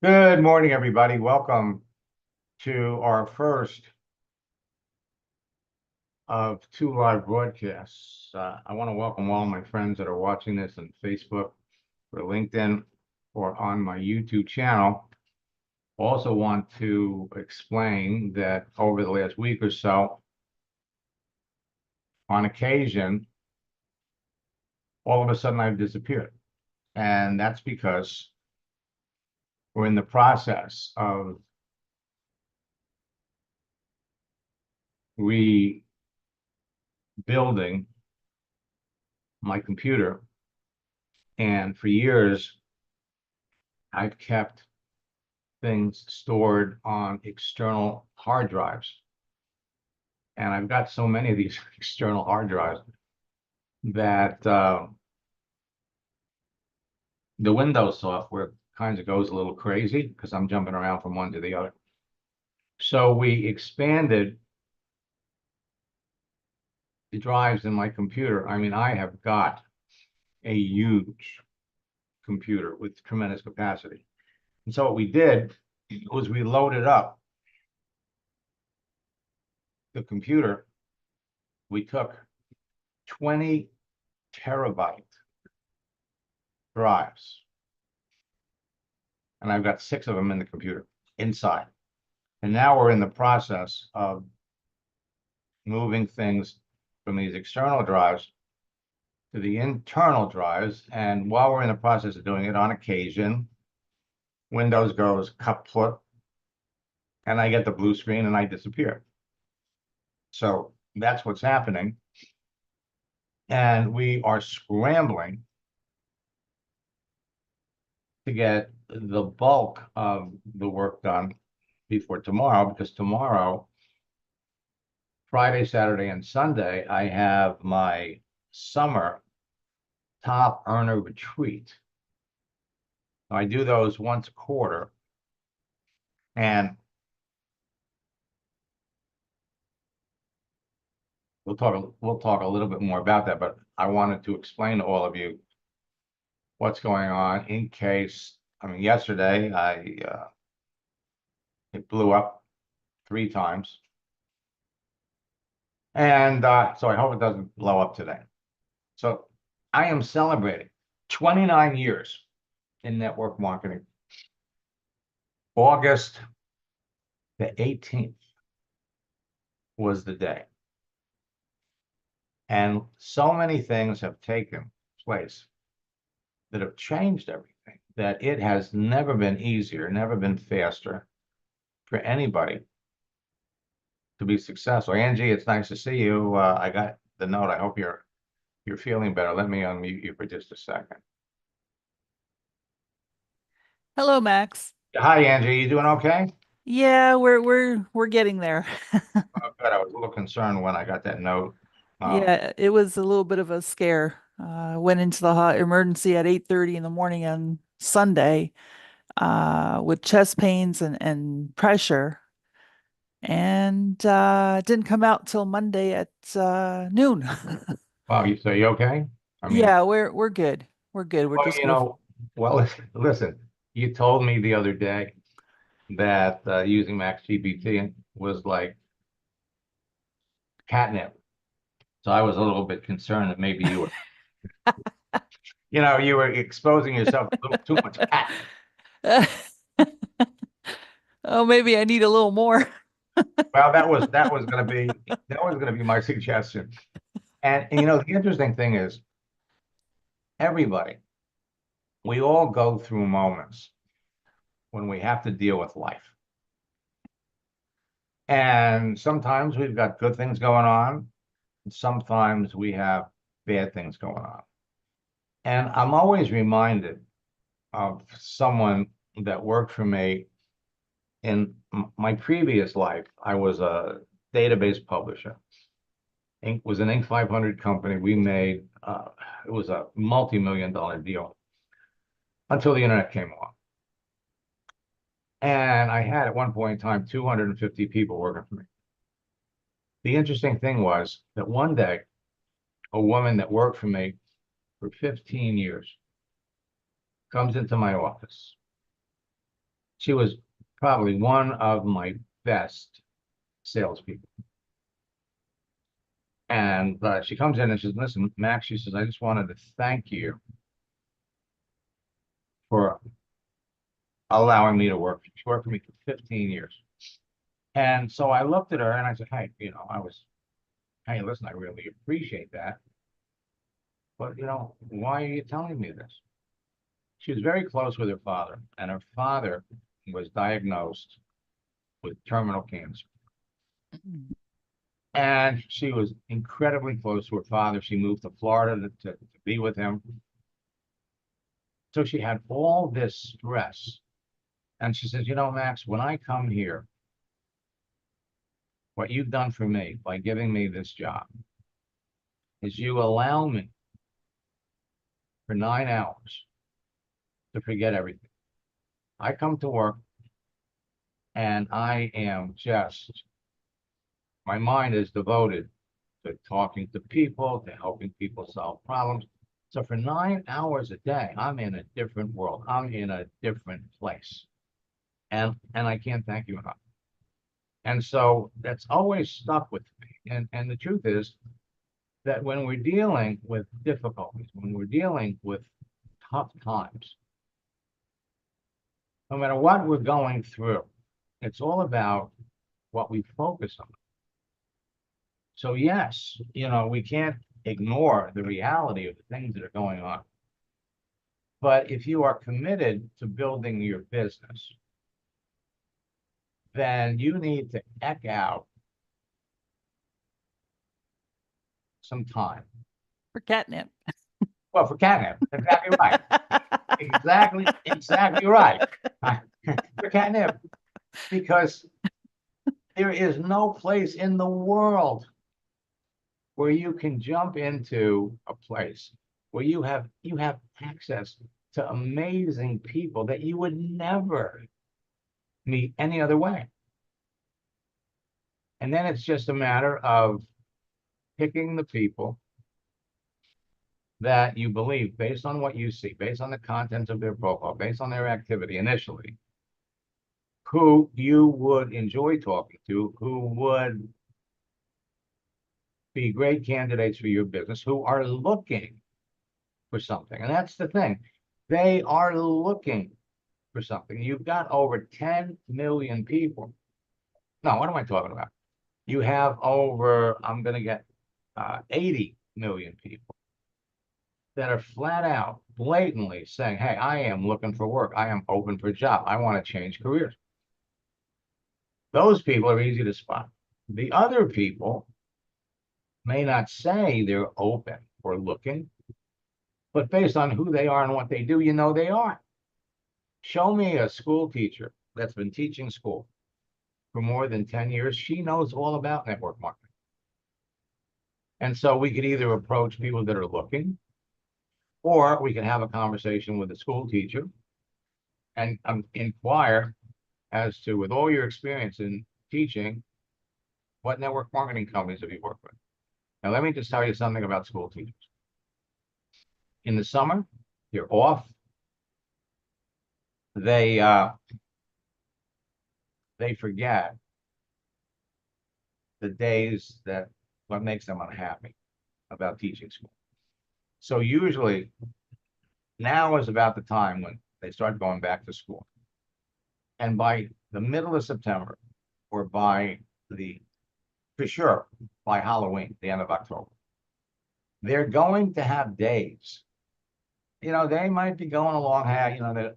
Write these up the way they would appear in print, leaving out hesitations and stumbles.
Good morning, everybody. Welcome to our first of two live broadcasts. I want to welcome all my friends that are watching this on Facebook or LinkedIn or on my YouTube channel. Also want to explain that over the last week or so, on occasion, all of a sudden I've disappeared. And that's because we're in the process of rebuilding my computer. And for years, I've kept things stored on external hard drives. And I've got so many of these external hard drives that the Windows software kind of goes a little crazy because I'm jumping around from one to the other. So we expanded the drives in my computer. I mean, I have got a huge computer with tremendous capacity. And so what we did was we loaded up the computer. We took 20 terabyte drives, and I've got 6 of them in the computer inside. And now we're in the process of moving things from these external drives to the internal drives. And while we're in the process of doing it, on occasion, Windows goes kaput, and I get the blue screen and I disappear. So that's what's happening. And we are scrambling to get the bulk of the work done before tomorrow, because tomorrow, Friday, Saturday, and Sunday, I have my summer top earner retreat. I do those once a quarter, and we'll talk a little bit more about that, but I wanted to explain to all of you what's going on in case. I mean, yesterday it blew up 3 times, and so I hope it doesn't blow up today. So I am celebrating 29 years in network marketing. August the 18th was the day. And so many things have taken place that have changed everything, that it has never been easier, never been faster for anybody to be successful. Angie, it's nice to see you. I got the note. I hope you're feeling better. Let me unmute you for just a second. Hello, Max. Hi, Angie. You doing okay? Yeah, we're getting there. Oh, good. I was a little concerned when I got that note. Yeah, it was a little bit of a scare. Went into the emergency at 8:30 in the morning on Sunday, with chest pains and pressure, and didn't come out till Monday at noon. Wow, so you okay? I mean, Yeah, we're good. We're good. We're well, just gonna. well, listen, you told me the other day that using Max GPT was like catnip. So I was a little bit concerned that maybe you were exposing yourself to a little too much catnip. Oh, maybe I need a little more. Well, that was gonna be my suggestion. And the interesting thing is, everybody, we all go through moments when we have to deal with life. And sometimes we've got good things going on, and sometimes we have bad things going on. And I'm always reminded of someone that worked for me in my previous life. I was a database publisher. Inc. was an Inc. 500 company. We made it was a multi-million-dollar deal until the internet came along. And I had at one point in time 250 people working for me. The interesting thing was that one day, a woman that worked for me for 15 years comes into my office She was probably one of my best salespeople. And she comes in and she says, listen, Max, she says, I just wanted to thank you for allowing me to work. She worked for me for 15 years. And so I looked at her and I said, hey, hey, listen, I really appreciate that. But, why are you telling me this? She was very close with her father, and her father was diagnosed with terminal cancer. And she was incredibly close to her father. She moved to Florida to be with him. So she had all this stress. And she says, Max, when I come here, what you've done for me by giving me this job is you allow me for 9 hours to forget everything. I come to work and I am my mind is devoted to talking to people, to helping people solve problems. So for 9 hours a day, I'm in a different world. I'm in a different place. And I can't thank you enough. And so that's always stuck with me. And the truth is that when we're dealing with difficulties, when we're dealing with tough times, no matter what we're going through, it's all about what we focus on. So yes, we can't ignore the reality of the things that are going on. But if you are committed to building your business, then you need to eke out some time. For catnip. Well, for catnip, exactly right. Exactly right. For catnip, because there is no place in the world where you can jump into a place where you have access to amazing people that you would never meet any other way. And then it's just a matter of picking the people that you believe, based on what you see, based on the contents of their profile, based on their activity initially, who you would enjoy talking to, who would be great candidates for your business, who are looking for something. And that's the thing. They are looking for something. You've got over 10 million people. No, what am I talking about? You have over, I'm going to get 80 million people that are flat out, blatantly saying, hey, I am looking for work. I am open for a job. I want to change careers. Those people are easy to spot. The other people may not say they're open or looking, but based on who they are and what they do, they are. Show me a school teacher that's been teaching school for more than 10 years. She knows all about network marketing. And so we could either approach people that are looking, or we can have a conversation with a school teacher and inquire as to, with all your experience in teaching, what network marketing companies have you worked with? Now, let me just tell you something about school teachers. In the summer, they're off. They forget the days that what makes them unhappy about teaching school. So usually now is about the time when they start going back to school. And by the middle of September, or for sure, by Halloween, the end of October, they're going to have days. They might be going along, hey,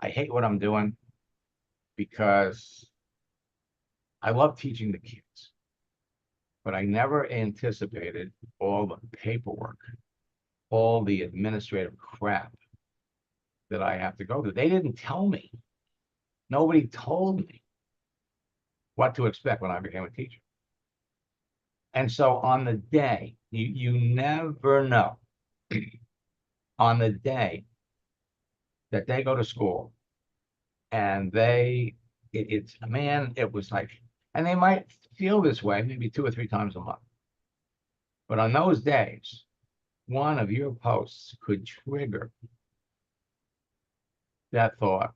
I hate what I'm doing because I love teaching the kids, but I never anticipated all the paperwork, all the administrative crap that I have to go through. They didn't tell me. Nobody told me what to expect when I became a teacher. And so on the day, you never know, on the day that they go to school and it was like, and they might feel this way maybe 2 or 3 times a month. But on those days, one of your posts could trigger that thought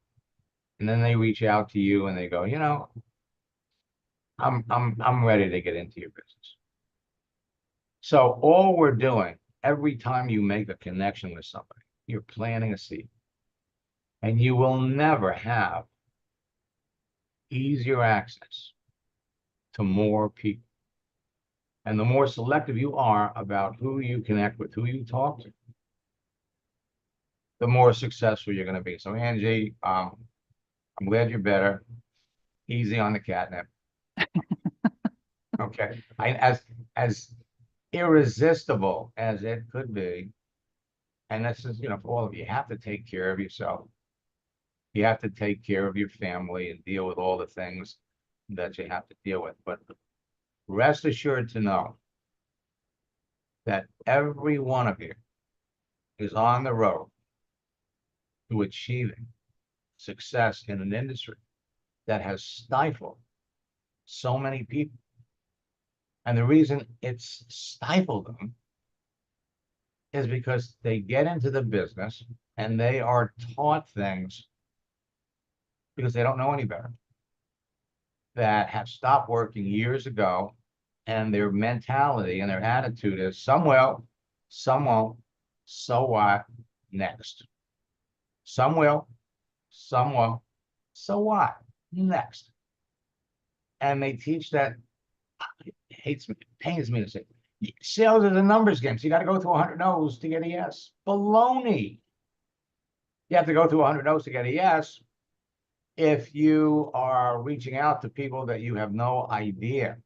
And then they reach out to you and they go, you know, I'm ready to get into your business. So all we're doing every time you make a connection with somebody, you're planting a seed. And you will never have easier access to more people. And the more selective you are about who you connect with, who you talk to, the more successful you're going to be. So Angie, I'm glad you're better. Easy on the catnip. Okay. As irresistible as it could be, and this is, for all of you, you have to take care of yourself. You have to take care of your family and deal with all the things that you have to deal with. But rest assured to know that every one of you is on the road to achieving success in an industry that has stifled so many people. And the reason it's stifled them is because they get into the business and they are taught things because they don't know any better, that have stopped working years ago, and their mentality and their attitude is some will, some won't, so what, next. Some will, some won't, so what, next. And they teach that, it pains me to say, sales is a numbers game. So you got to go through 100 no's to get a yes. Baloney. You have to go through 100 no's to get a yes if you are reaching out to people that you have no idea.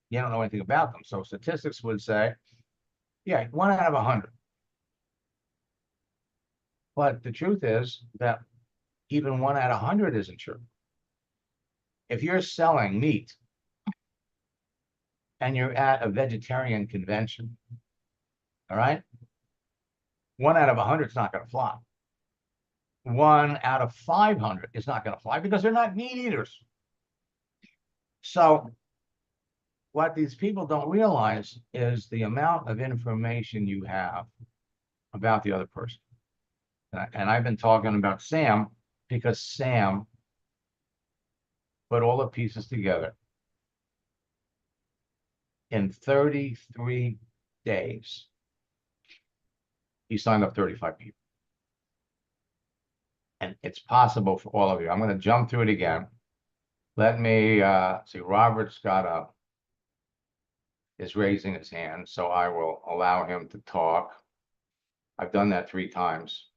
You don't know anything about them. So statistics would say, yeah, 1 out of 100. But the truth is that even 1 out of 100 isn't true. If you're selling meat and you're at a vegetarian convention, all right, 1 out of 100 is not going to fly. 1 out of 500 is not going to fly because they're not meat eaters. So what these people don't realize is the amount of information you have about the other person. And I've been talking about Sam because Sam put all the pieces together in 33 days. He signed up 35 people. And it's possible for all of you. I'm going to jump through it again. Let me see. Robert Scott is raising his hand, so I will allow him to talk. I've done that 3 times.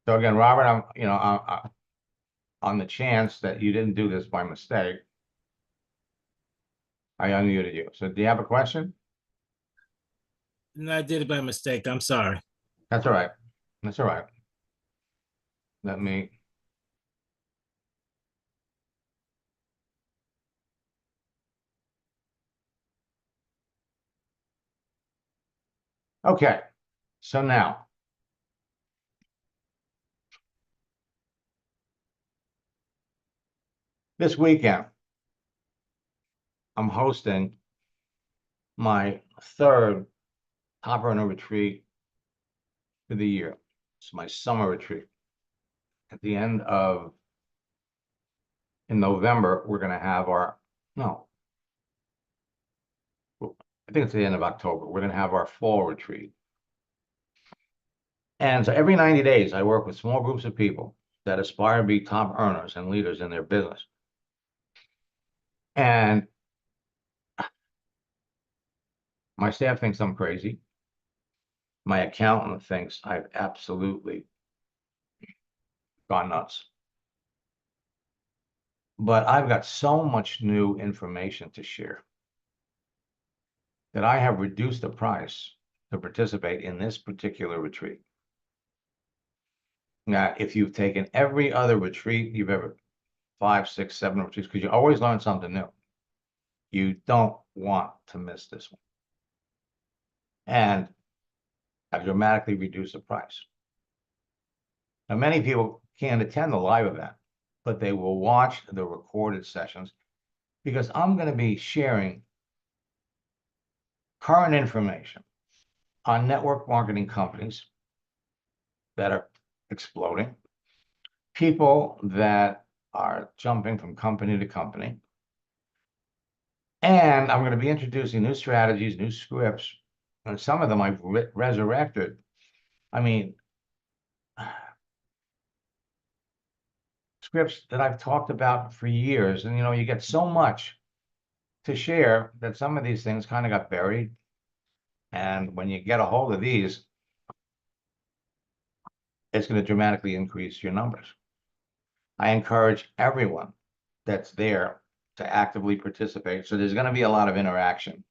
So again, Robert, I'm on the chance that you didn't do this by mistake, I unmuted you. So do you have a question? No, I did it by mistake. I'm sorry. That's all right. That's all right. Let me. Okay. So now, this weekend, I'm hosting my 3rd Top Earner retreat for the year. It's my summer retreat. At the end of, in November, we're going to have our, no, I think it's the end of October. We're going to have our fall retreat. And so every 90 days, I work with small groups of people that aspire to be top earners and leaders in their business. And my staff thinks I'm crazy. My accountant thinks I've absolutely gone nuts. But I've got so much new information to share that I have reduced the price to participate in this particular retreat. Now, if you've taken every other retreat you've ever, 5, 6, 7 retreats, because you always learn something new, you don't want to miss this one. And I've dramatically reduced the price. Now, many people can't attend the live event, but they will watch the recorded sessions because I'm going to be sharing current information on network marketing companies that are exploding, people that are jumping from company to company. And I'm going to be introducing new strategies, new scripts, and some of them I've resurrected. I mean, scripts that I've talked about for years. And, you get so much to share that some of these things kind of got buried. And when you get a hold of these, it's going to dramatically increase your numbers. I encourage everyone that's there to actively participate. So there's going to be a lot of interaction.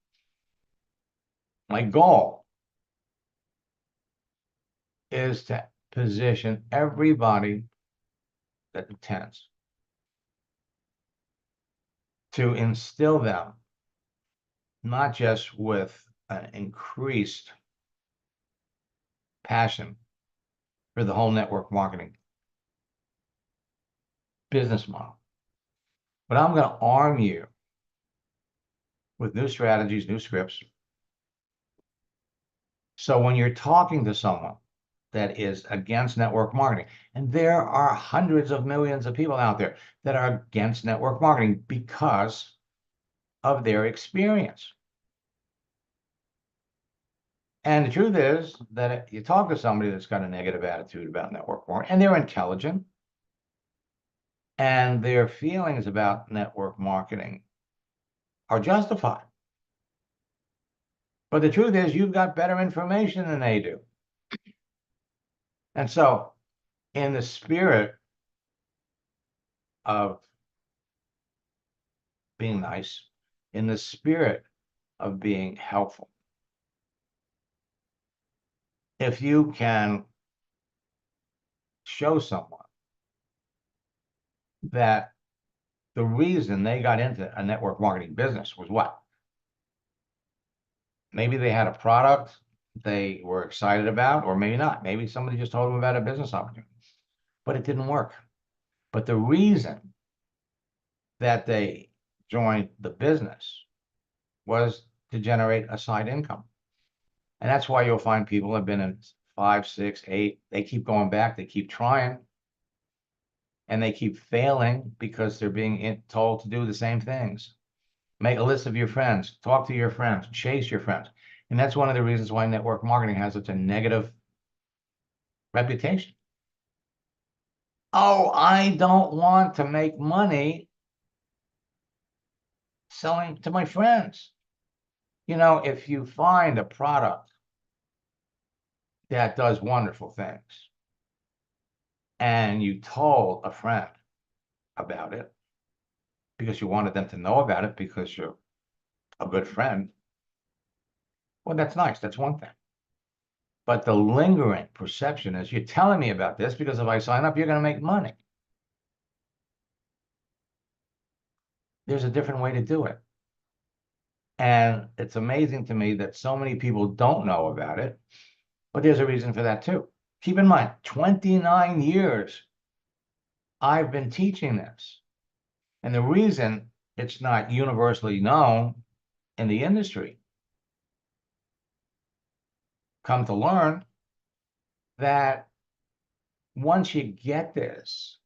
My goal is to position everybody that attends to instill them not just with an increased passion for the whole network marketing business model, but I'm going to arm you with new strategies, new scripts. So when you're talking to someone that is against network marketing, and there are hundreds of millions of people out there that are against network marketing because of their experience. And the truth is that you talk to somebody that's got a negative attitude about network marketing, and they're intelligent, and their feelings about network marketing are justified. But the truth is, you've got better information than they do. And so, in the spirit of being nice, in the spirit of being helpful, if you can show someone that the reason they got into a network marketing business was what? Maybe they had a product they were excited about, or maybe not. Maybe somebody just told them about a business opportunity, but it didn't work. But the reason that they joined the business was to generate a side income. And that's why you'll find people have been in 5, 6, 8. They keep going back. They keep trying. And they keep failing because they're being told to do the same things. Make a list of your friends. Talk to your friends. Chase your friends. And that's one of the reasons why network marketing has such a negative reputation. Oh, I don't want to make money selling to my friends. If you find a product that does wonderful things and you told a friend about it because you wanted them to know about it because you're a good friend, well, that's nice. That's one thing. But the lingering perception is, you're telling me about this because if I sign up, you're going to make money. There's a different way to do it. And it's amazing to me that so many people don't know about it, but there's a reason for that too. Keep in mind, 29 years I've been teaching this. And the reason it's not universally known in the industry, come to learn that once you get this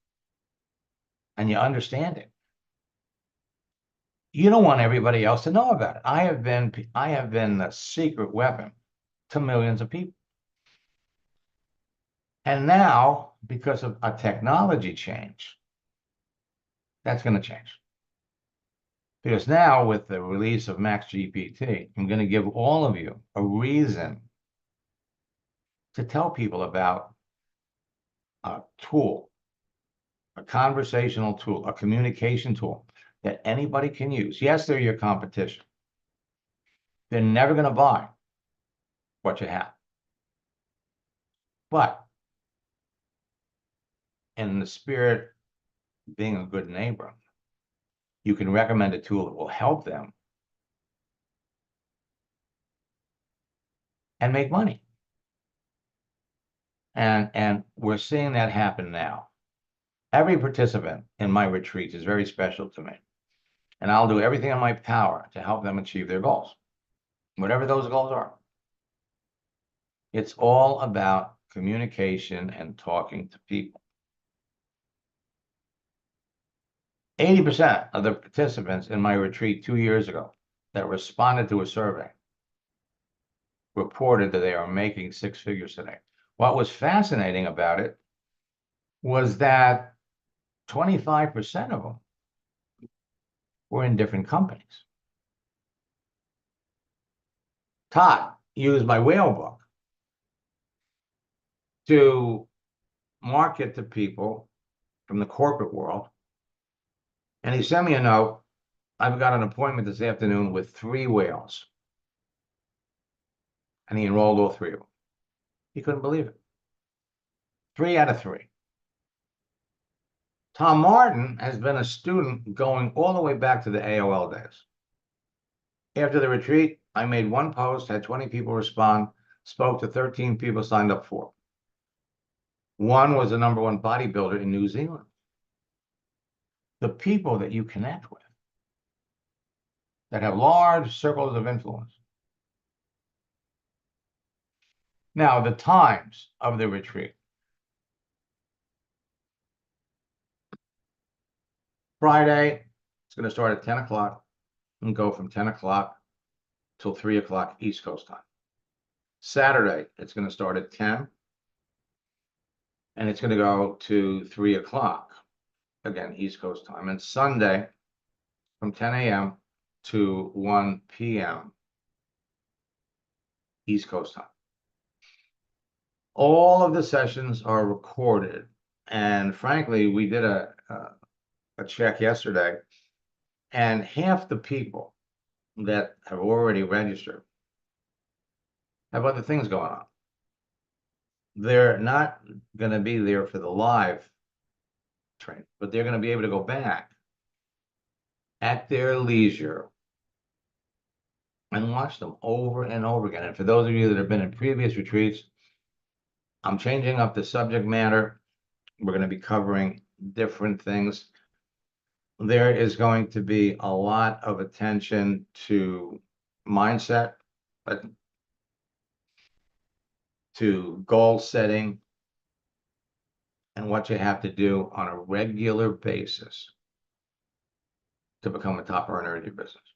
and you understand it, you don't want everybody else to know about it. I have been the secret weapon to millions of people. And now, because of a technology change, that's going to change. Because now, with the release of Max GPT, I'm going to give all of you a reason to tell people about a tool, a conversational tool, a communication tool that anybody can use. Yes, they're your competition. They're never going to buy what you have. But in the spirit of being a good neighbor, you can recommend a tool that will help them and make money. And we're seeing that happen now. Every participant in my retreats is very special to me. And I'll do everything in my power to help them achieve their goals, whatever those goals are. It's all about communication and talking to people. 80% of the participants in my retreat 2 years ago that responded to a survey reported that they are making 6 figures today. What was fascinating about it was that 25% of them were in different companies. Todd used my whale book to market to people from the corporate world. And he sent me a note. I've got an appointment this afternoon with 3 whales. And he enrolled all 3 of them. He couldn't believe it. 3 out of 3. Tom Martin has been a student going all the way back to the AOL days. After the retreat, I made 1 post, had 20 people respond, spoke to 13 people, signed up 4. 1 was the #1 bodybuilder in New Zealand. The people that you connect with that have large circles of influence. Now, the times of the retreat. Friday, it's going to start at 10 o'clock and go from 10 o'clock till 3 o'clock East Coast time. Saturday, it's going to start at 10 and it's going to go to 3 o'clock, again, East Coast time. And Sunday, from 10 a.m. to 1 p.m. East Coast time. All of the sessions are recorded. And frankly, we did a check yesterday, and half the people that have already registered have other things going on. They're not going to be there for the live training, but they're going to be able to go back at their leisure and watch them over and over again. And for those of you that have been in previous retreats, I'm changing up the subject matter. We're going to be covering different things. There is going to be a lot of attention to mindset, to goal setting, and what you have to do on a regular basis to become a top earner in your business.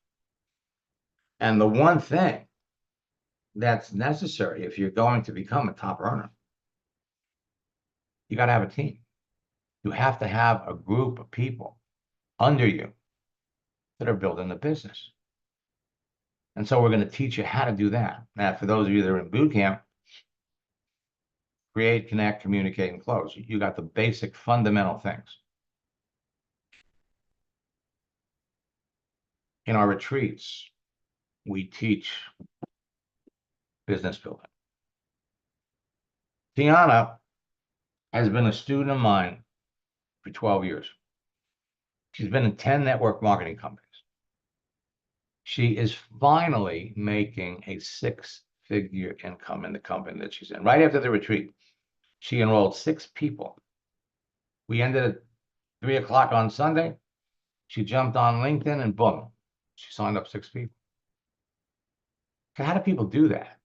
And the one thing that's necessary if you're going to become a top earner, you got to have a team. You have to have a group of people under you that are building the business. And so we're going to teach you how to do that. Now, for those of you that are in boot camp, create, connect, communicate, and close. You got the basic fundamental things. In our retreats, we teach business building. Tiana has been a student of mine for 12 years. She's been in 10 network marketing companies. She is finally making a 6-figure income in the company that she's in. Right after the retreat, she enrolled 6 people. We ended at 3 o'clock on Sunday. She jumped on LinkedIn and boom, she signed up 6 people. So how do people do that?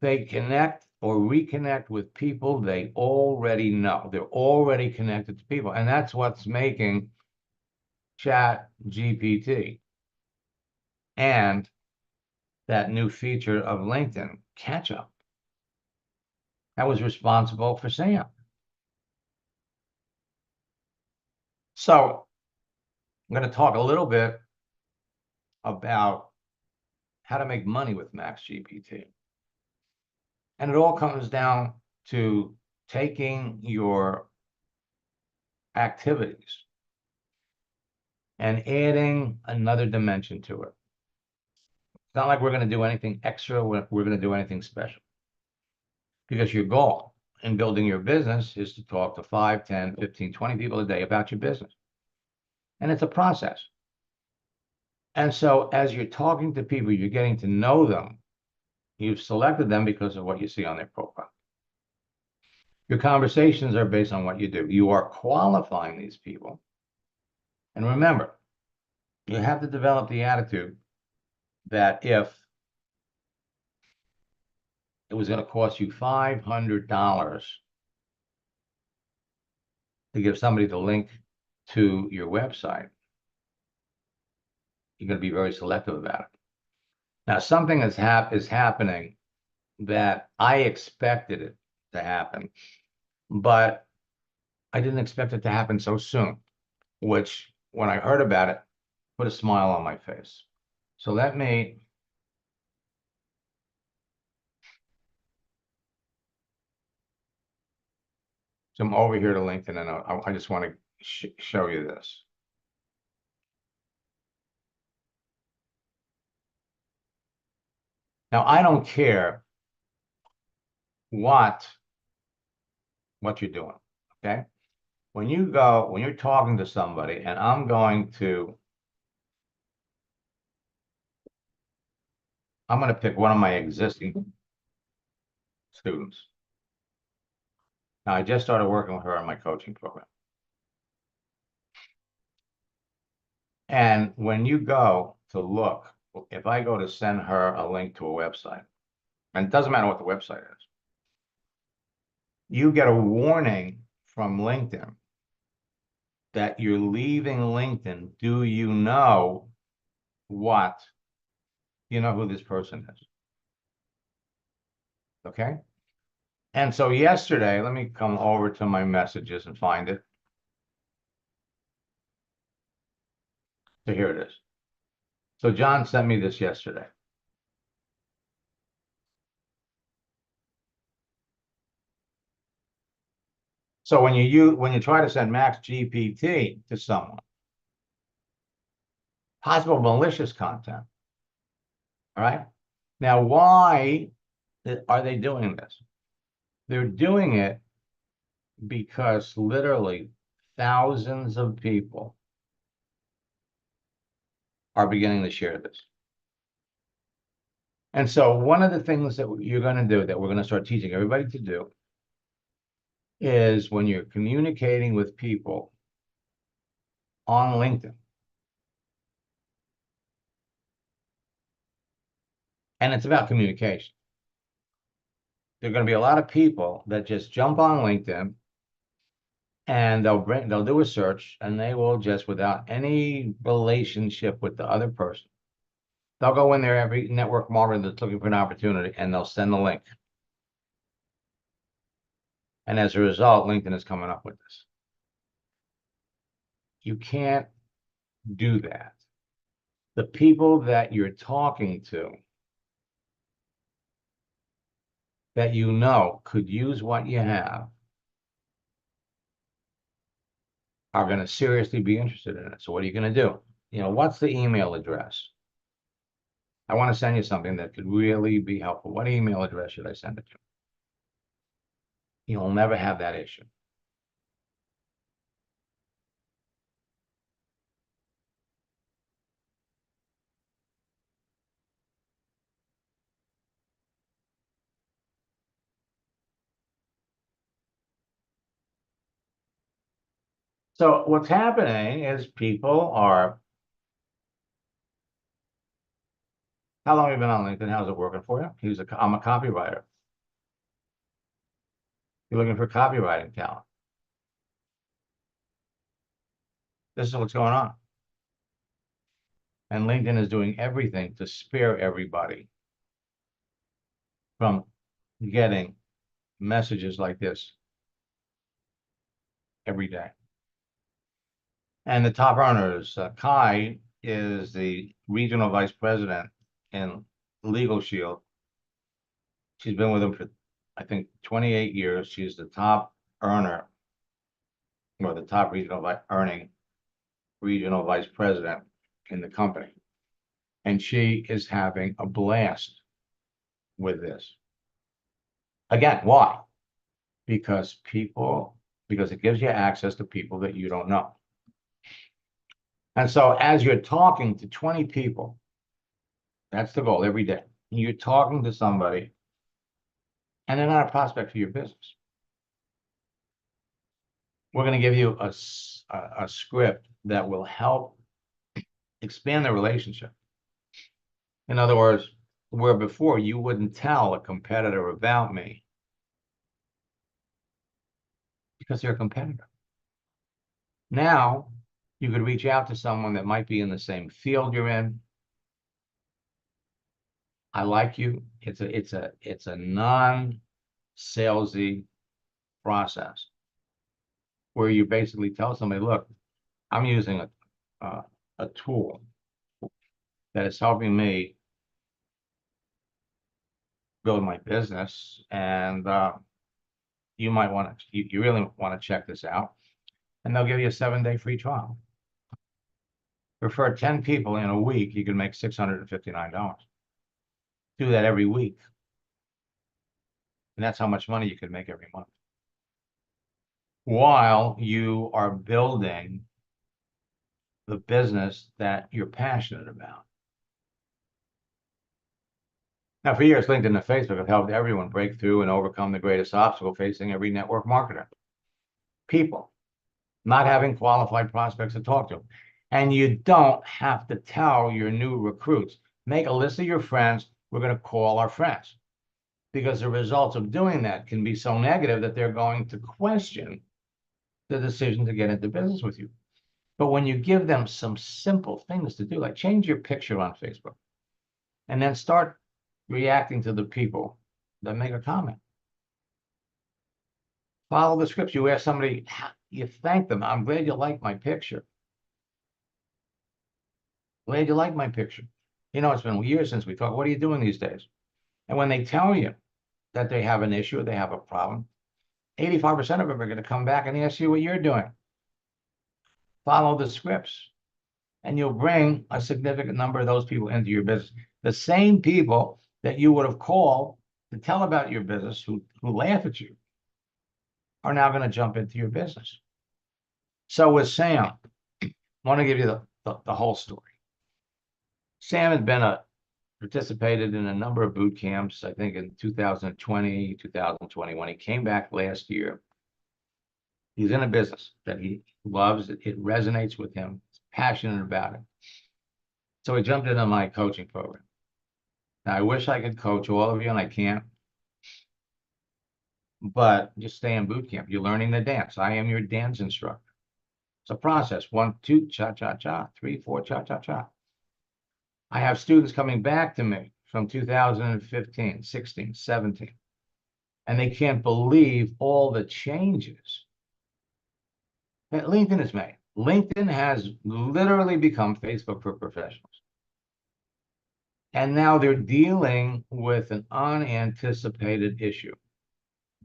They connect or reconnect with people they already know. They're already connected to people. And that's what's making ChatGPT and that new feature of LinkedIn catch up. That was responsible for Sam. So I'm going to talk a little bit about how to make money with MaxGPT. And it all comes down to taking your activities and adding another dimension to it. It's not like we're going to do anything extra, we're going to do anything special. Because your goal in building your business is to talk to 5, 10, 15, 20 people a day about your business. And it's a process. And so as you're talking to people, you're getting to know them. You've selected them because of what you see on their profile. Your conversations are based on what you do. You are qualifying these people. And remember, you have to develop the attitude that if it was going to cost you $500 to give somebody the link to your website, you're going to be very selective about it. Now, something is happening that I expected it to happen, but I didn't expect it to happen so soon, which when I heard about it, put a smile on my face. So let me come over here to LinkedIn, and I just want to show you this. Now, I don't care what you're doing, okay? When you're talking to somebody, and I'm going to pick one of my existing students. Now, I just started working with her on my coaching program. And when you go to look, if I go to send her a link to a website, and it doesn't matter what the website is, you get a warning from LinkedIn that you're leaving LinkedIn. Do you know what? You know who this person is? Okay. And so yesterday, let me come over to my messages and find it. So here it is. So John sent me this yesterday. So when you try to send Max GPT to someone, possible malicious content. All right. Now, why are they doing this? They're doing it because literally thousands of people are beginning to share this. And so one of the things that you're going to do, that we're going to start teaching everybody to do, is when you're communicating with people on LinkedIn, and it's about communication. There are going to be a lot of people that just jump on LinkedIn and they'll do a search, and they will just, without any relationship with the other person, they'll go in there, every network marketer that's looking for an opportunity, and they'll send the link. And as a result, LinkedIn is coming up with this. You can't do that. The people that you're talking to, that you know could use what you have, are going to seriously be interested in it. So what are you going to do? What's the email address? I want to send you something that could really be helpful. What email address should I send it to? You'll never have that issue. So what's happening is people are, how long have you been on LinkedIn? How's it working for you? I'm a copywriter. You're looking for copywriting talent. This is what's going on. And LinkedIn is doing everything to spare everybody from getting messages like this every day. And the top earners, Kai is the regional vice president in Legal Shield. She's been with him for, I think, 28 years. She's the top earner, or the top earning regional vice president in the company. And she is having a blast with this. Again, why? Because it gives you access to people that you don't know. And so as you're talking to 20 people, that's the goal every day. You're talking to somebody, and they're not a prospect for your business. we're going to give you a script that will help expand the relationship. In other words, where before you wouldn't tell a competitor about me because they're a competitor. Now you could reach out to someone that might be in the same field you're in. I like you. It's a non-salesy process where you basically tell somebody, look, I'm using a tool that is helping me build my business, and you might want to, you really want to check this out, and they'll give you a 7-day free trial. Refer 10 people in a week, you can make $659. Do that every week. And that's how much money you can make every month, while you are building the business that you're passionate about. Now, for years, LinkedIn and Facebook have helped everyone break through and overcome the greatest obstacle facing every network marketer: people not having qualified prospects to talk to. And you don't have to tell your new recruits, make a list of your friends, we're going to call our friends. Because the results of doing that can be so negative that they're going to question the decision to get into business with you. But when you give them some simple things to do, like change your picture on Facebook, and then start reacting to the people that make a comment. Follow the scripts. You ask somebody, you thank them. I'm glad you like my picture. Glad you like my picture. You know, it's been years since we talked. What are you doing these days? And when they tell you that they have an issue, they have a problem, 85% of them are going to come back and ask you what you're doing. Follow the scripts, and you'll bring a significant number of those people into your business. The same people that you would have called to tell about your business, who laugh at you, are now going to jump into your business. So with Sam, I want to give you the whole story. Sam had been participated in a number of boot camps, I think in 2020, 2021. He came back last year. He's in a business that he loves. It resonates with him. He's passionate about it. So he jumped into my coaching program. Now, I wish I could coach all of you, and I can't. But just stay in boot camp. You're learning the dance. I am your dance instructor. It's a process. 1, 2, cha-cha-cha. 3, 4, cha-cha-cha. I have students coming back to me from 2015, 16, 17, and they can't believe all the changes that LinkedIn has made. LinkedIn has literally become Facebook for professionals. And now they're dealing with an unanticipated issue.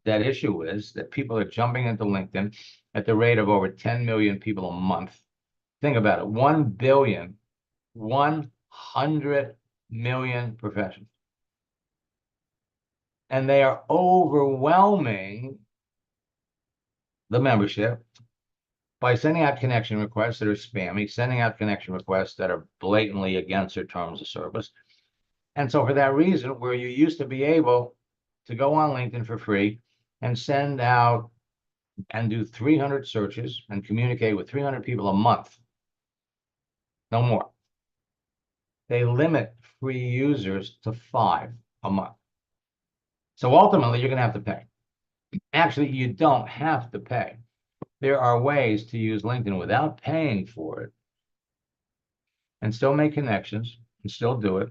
That issue is that people are jumping into LinkedIn at the rate of over 10 million people a month. Think about it, 1 billion, 100 million professionals. And they are overwhelming the membership by sending out connection requests that are spammy, sending out connection requests that are blatantly against their terms of service. And so for that reason, where you used to be able to go on LinkedIn for free and send out and do 300 searches and communicate with 300 people a month, no more. They limit free users to 5 a month. So ultimately, you're going to have to pay. Actually, you don't have to pay. There are ways to use LinkedIn without paying for it and still make connections and still do it.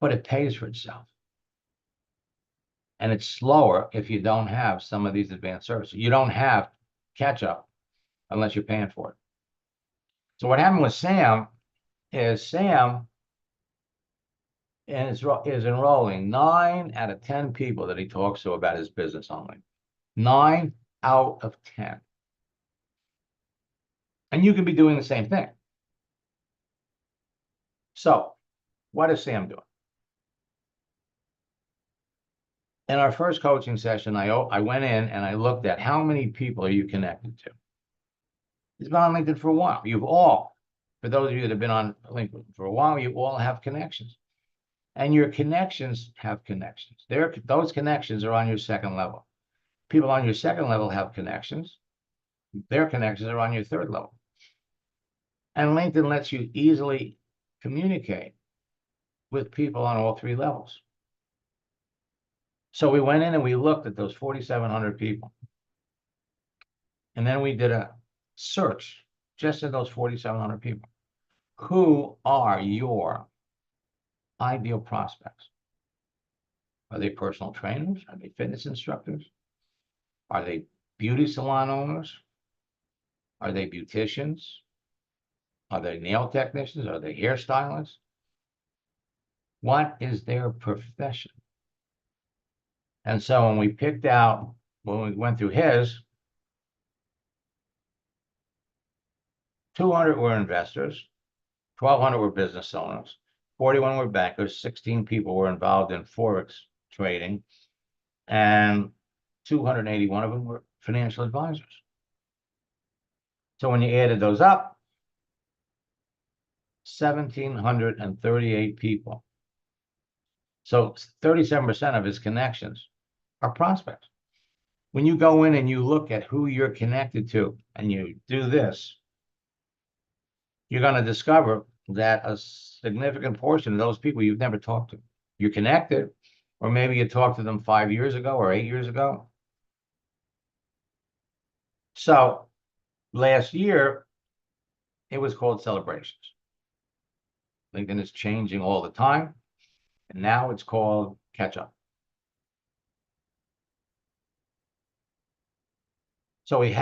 But it pays for itself. And it's slower if you don't have some of these advanced services. You don't have catch up unless you're paying for it. So what happened with Sam is Sam is enrolling 9 out of 10 people that he talks to about his business online. 9 out of 10. And you can be doing the same thing. So what is Sam doing? In our first coaching session, I went in and I looked at how many people are you connected to. He's been on LinkedIn for a while. You've all, for those of you that have been on LinkedIn for a while, you all have connections. And your connections have connections. Those connections are on your second level. People on your second level have connections. Their connections are on your third level. And LinkedIn lets you easily communicate with people on all three levels. So we went in and we looked at those 4,700 people. And then we did a search just in those 4,700 people. Who are your ideal prospects? Are they personal trainers? Are they fitness instructors? Are they beauty salon owners? Are they beauticians? Are they nail technicians? Are they hairstylists? What is their profession? And so when we picked out, when we went through his, 200 were investors, 1,200 were business owners, 41 were bankers, 16 people were involved in Forex trading, and 281 of them were financial advisors. So when you added those up, 1,738 people. So 37% of his connections are prospects. When you go in and you look at who you're connected to and you do this, you're going to discover that a significant portion of those people you've never talked to. You're connected, or maybe you talked to them 5 years ago or 8 years ago. So last year, it was called Celebrations. LinkedIn is changing all the time, and now it's called Catch Up. So he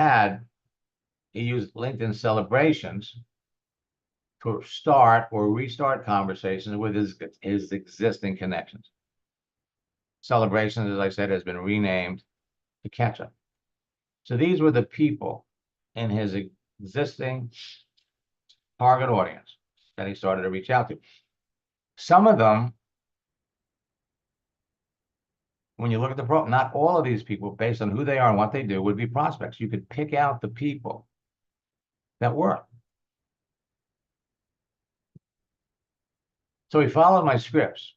used LinkedIn Celebrations to start or restart conversations with his existing connections. Celebrations, as I said, has been renamed to Catch Up. So these were the people in his existing target audience that he started to reach out to. Some of them, when you look at the not all of these people, based on who they are and what they do, would be prospects. You could pick out the people that were. So he followed my scripts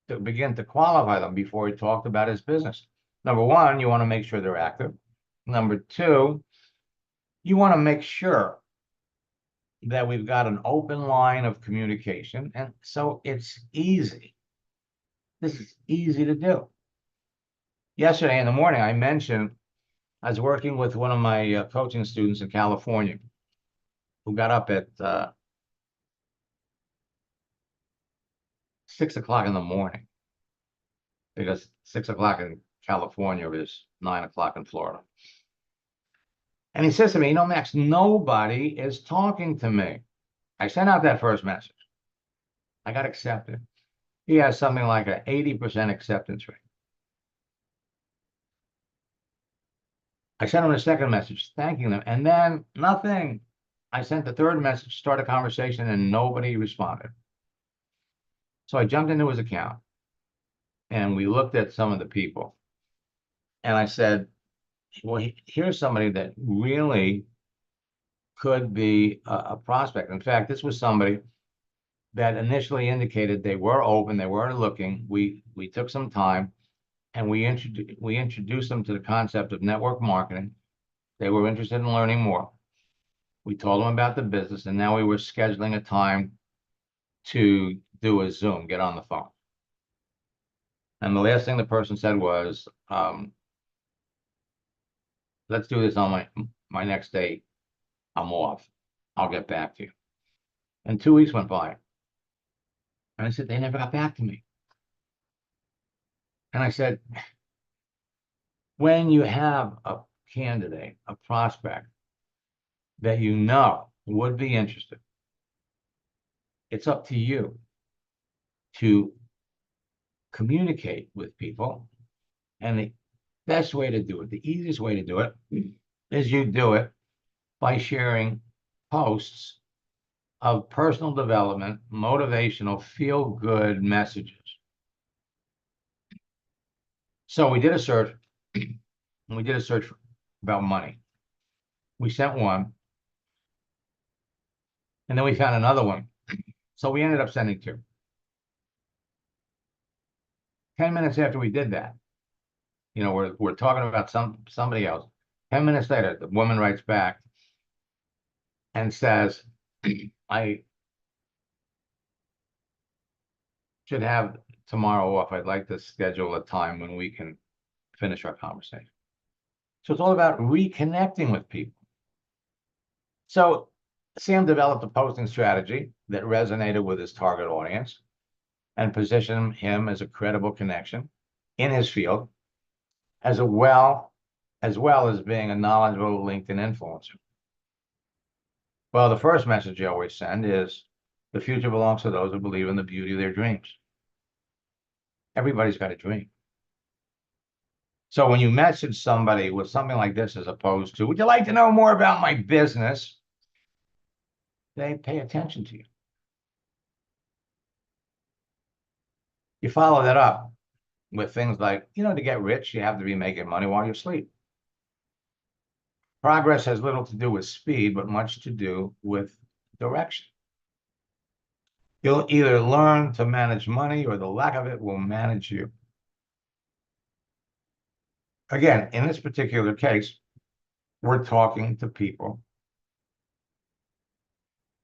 to begin to qualify them before he talked about his business. Number one, you want to make sure they're active. Number two, you want to make sure that we've got an open line of communication. And so it's easy. This is easy to do. Yesterday in the morning, I mentioned I was working with one of my coaching students in California who got up at 6 o'clock in the morning, because 6 o'clock in California is 9 o'clock in Florida. And he says to me, Max, nobody is talking to me. I sent out that first message. I got accepted. He has something like an 80% acceptance rate. I sent him a second message thanking them, and then nothing. I sent the third message, start a conversation, and nobody responded. So I jumped into his account, and we looked at some of the people. And I said, well, here's somebody that really could be a prospect. In fact, this was somebody that initially indicated they were open, they were looking. We took some time, and we introduced them to the concept of network marketing. They were interested in learning more. We told them about the business, and now we were scheduling a time to do a Zoom, get on the phone. And the last thing the person said was, let's do this on my next date. I'm off. I'll get back to you. And 2 weeks went by. And I said, they never got back to me. And I said, when you have a candidate, a prospect that you know would be interested, it's up to you to communicate with people. And the best way to do it, the easiest way to do it, is you do it by sharing posts of personal development, motivational, feel-good messages. So we did a search, and we did a search about money. We sent one, and then we found another one. So we ended up sending two. 10 minutes after we did that, You know, we're talking about somebody else. 10 minutes later, the woman writes back and says, I should have tomorrow off. I'd like to schedule a time when we can finish our conversation. So it's all about reconnecting with people. So Sam developed a posting strategy that resonated with his target audience and positioned him as a credible connection in his field, as well as being a knowledgeable LinkedIn influencer. Well, the first message you always send is the future belongs to those who believe in the beauty of their dreams. Everybody's got a dream. So when you message somebody with something like this, as opposed to, would you like to know more about my business? They pay attention to you. You follow that up with things like, you know, to get rich, you have to be making money while you sleep. Progress has little to do with speed, but much to do with direction. You'll either learn to manage money or the lack of it will manage you. Again, in this particular case, we're talking to people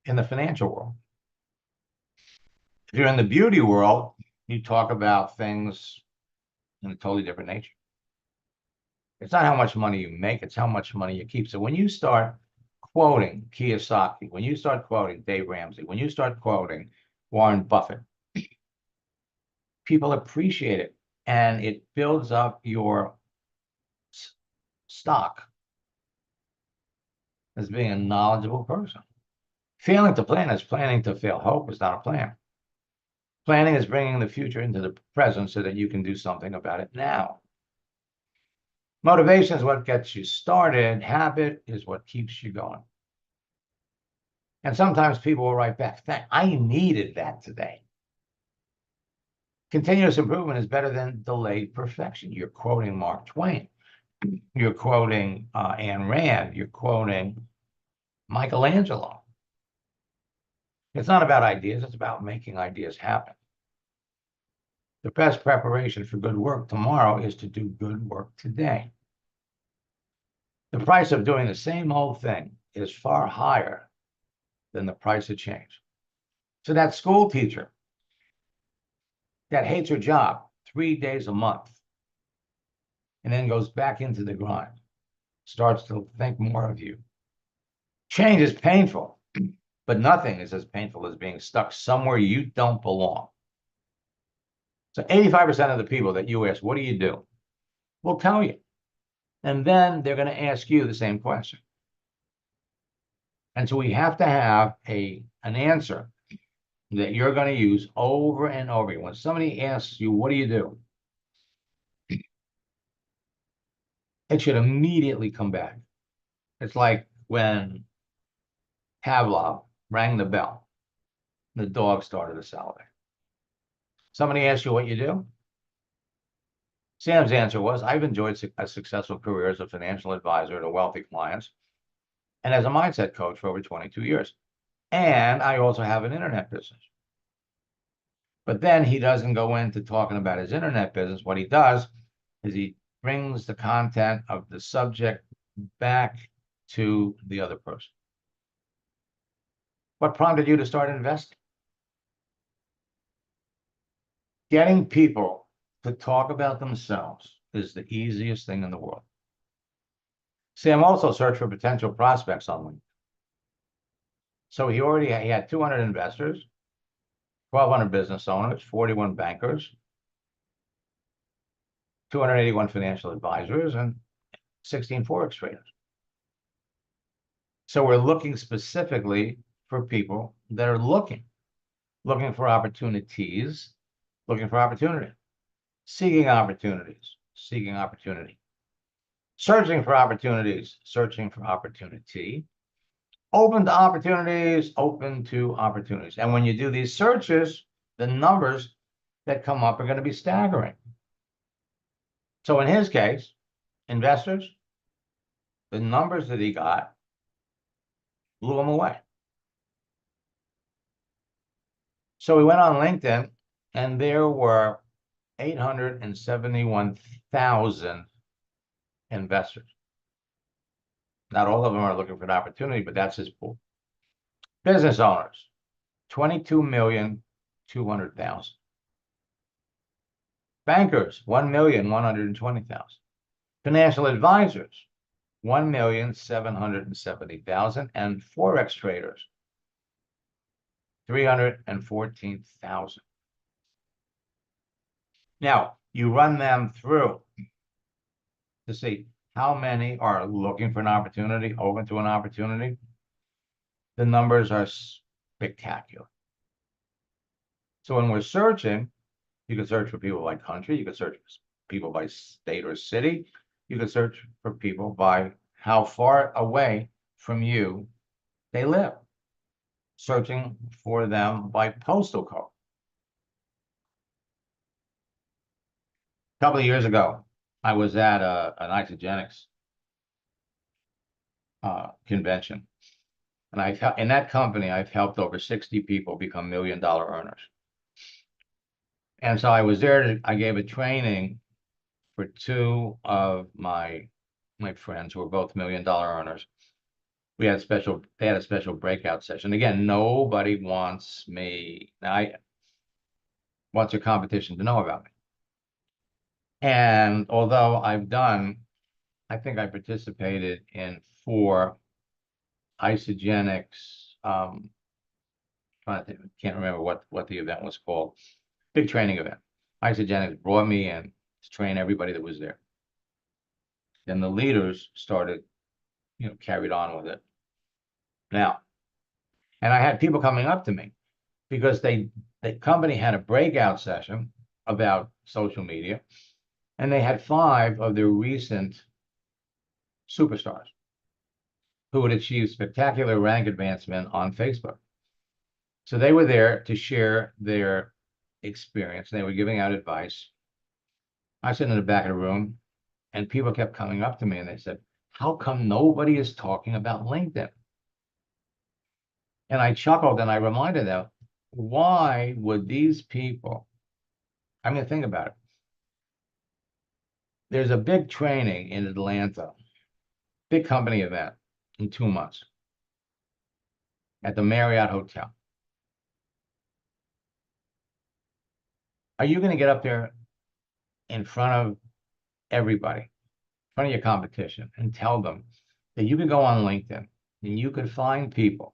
in the financial world. If you're in the beauty world, you talk about things in a totally different nature. It's not how much money you make, it's how much money you keep. So when you start quoting Kiyosaki, when you start quoting Dave Ramsey, when you start quoting Warren Buffett, people appreciate it and it builds up your stock as being a knowledgeable person. Failing to plan is planning to fail. Hope is not a plan. Planning is bringing the future into the present so that you can do something about it now. Motivation is what gets you started. Habit is what keeps you going. And sometimes people will write back, I needed that today. Continuous improvement is better than delayed perfection. You're quoting Mark Twain. You're quoting Ayn Rand. You're quoting Michelangelo. It's not about ideas. It's about making ideas happen. The best preparation for good work tomorrow is to do good work today. The price of doing the same old thing is far higher than the price of change. So that school teacher that hates her job 3 days a month and then goes back into the grind, starts to think more of you. Change is painful, but nothing is as painful as being stuck somewhere you don't belong. So 85% of the people that you ask, what do you do? Will tell you. And then they're going to ask you the same question. And so we have to have an answer that you're going to use over and over again. When somebody asks you, what do you do? It should immediately come back. It's like when Pavlov rang the bell, the dog started to salivate. Somebody asks you what you do? Sam's answer was, I've enjoyed a successful career as a financial advisor to wealthy clients and as a mindset coach for over 22 years. And I also have an internet business. But then he doesn't go into talking about his internet business. What he does is he brings the content of the subject back to the other person. What prompted you to start investing? Getting people to talk about themselves is the easiest thing in the world. Sam also searched for potential prospects on LinkedIn. So he had 200 investors, 1,200 business owners, 41 bankers, 281 financial advisors, and 16 Forex traders. So we're looking specifically for people that are looking for opportunities, looking for opportunity, seeking opportunities, seeking opportunity, searching for opportunities, searching for opportunity, open to opportunities, open to opportunities. And when you do these searches, the numbers that come up are going to be staggering. So in his case, investors, the numbers that he got blew him away. So we went on LinkedIn, and there were 871,000 investors. Not all of them are looking for an opportunity, but that's his pool. Business owners, 22,200,000. Bankers, 1,120,000. Financial advisors, 1,770,000. And Forex traders, 314,000. Now, you run them through to see how many are looking for an opportunity, open to an opportunity. The numbers are spectacular. So when we're searching, you can search for people by country, you can search for people by state or city, you can search for people by how far away from you they live, searching for them by postal code. A couple of years ago, I was at an Isagenix convention. And in that company, I've helped over 60 people become $1 million earners. And so I was there, I gave a training for two of my friends who were both $1 million earners. They had a special breakout session. Again, nobody wants me. Wants your competition to know about me. And although I think I participated in 4 Isagenix, can't remember what the event was called. Big training event. Isagenix brought me in to train everybody that was there. Then the leaders started, carried on with it. Now, and I had people coming up to me because the company had a breakout session about social media, and they had 5 of their recent superstars who had achieved spectacular rank advancement on Facebook. So they were there to share their experience. They were giving out advice. I was sitting in the back of the room, and people kept coming up to me, and they said, how come nobody is talking about LinkedIn? And I chuckled, and I reminded them, why would these people, I mean, think about it. There's a big training in Atlanta, big company event in 2 months at the Marriott Hotel. Are you going to get up there in front of everybody, in front of your competition, and tell them that you can go on LinkedIn and you can find people,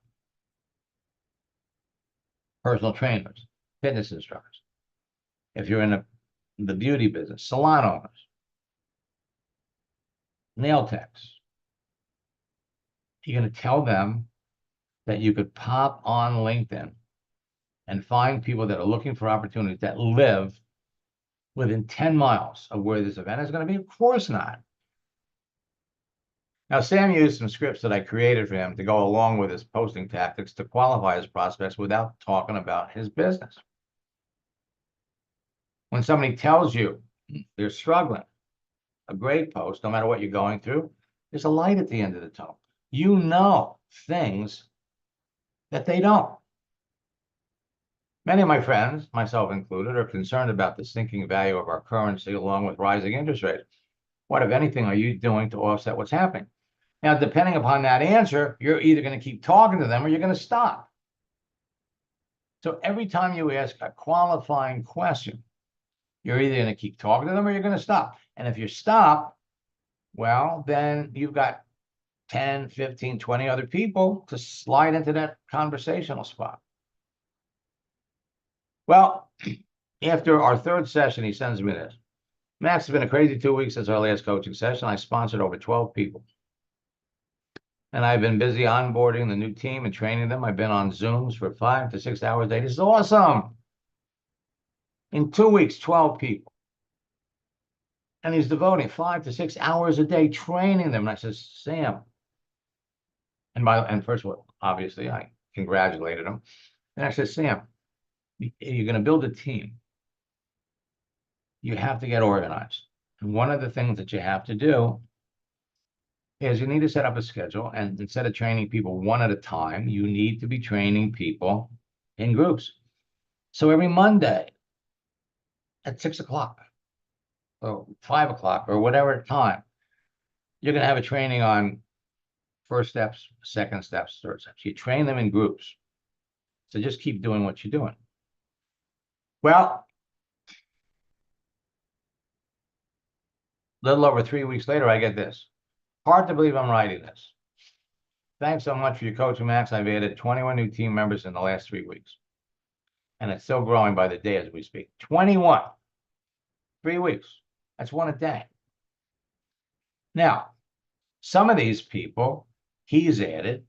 personal trainers, fitness instructors, if you're in the beauty business, salon owners, nail techs, you're going to tell them that you could pop on LinkedIn and find people that are looking for opportunities that live within 10 miles of where this event is going to be? Of course not. Now, Sam used some scripts that I created for him to go along with his posting tactics to qualify his prospects without talking about his business. When somebody tells you they're struggling, a great post, no matter what you're going through, there's a light at the end of the tunnel. You know things that they don't. Many of my friends, myself included, are concerned about the sinking value of our currency along with rising interest rates. What, if anything, are you doing to offset what's happening? Now, depending upon that answer, you're either going to keep talking to them or you're going to stop. So every time you ask a qualifying question, you're either going to keep talking to them or you're going to stop. And if you stop, well, then you've got 10, 15, 20 other people to slide into that conversational spot. Well, after our 3rd session, he sends me this. Max, it's been a crazy 2 weeks since our last coaching session. I sponsored over 12 people. And I've been busy onboarding the new team and training them. I've been on Zooms for 5 to 6 hours a day. This is awesome. In 2 weeks, 12 people. And he's devoting 5 to 6 hours a day training them. And I said, Sam. And first of all, obviously, I congratulated him. And I said, Sam, you're going to build a team. You have to get organized. And one of the things that you have to do is you need to set up a schedule. And instead of training people one at a time, you need to be training people in groups. So every Monday, at 6 o'clock or 5 o'clock or whatever time, you're going to have a training on first steps, second steps, third steps. You train them in groups. So just keep doing what you're doing. Well, a little over 3 weeks later, I get this. Hard to believe I'm writing this. Thanks so much for your coaching, Max. I've added 21 new team members in the last 3 weeks. And it's still growing by the day as we speak. 21. 3 weeks. That's one a day. Now, some of these people he's added,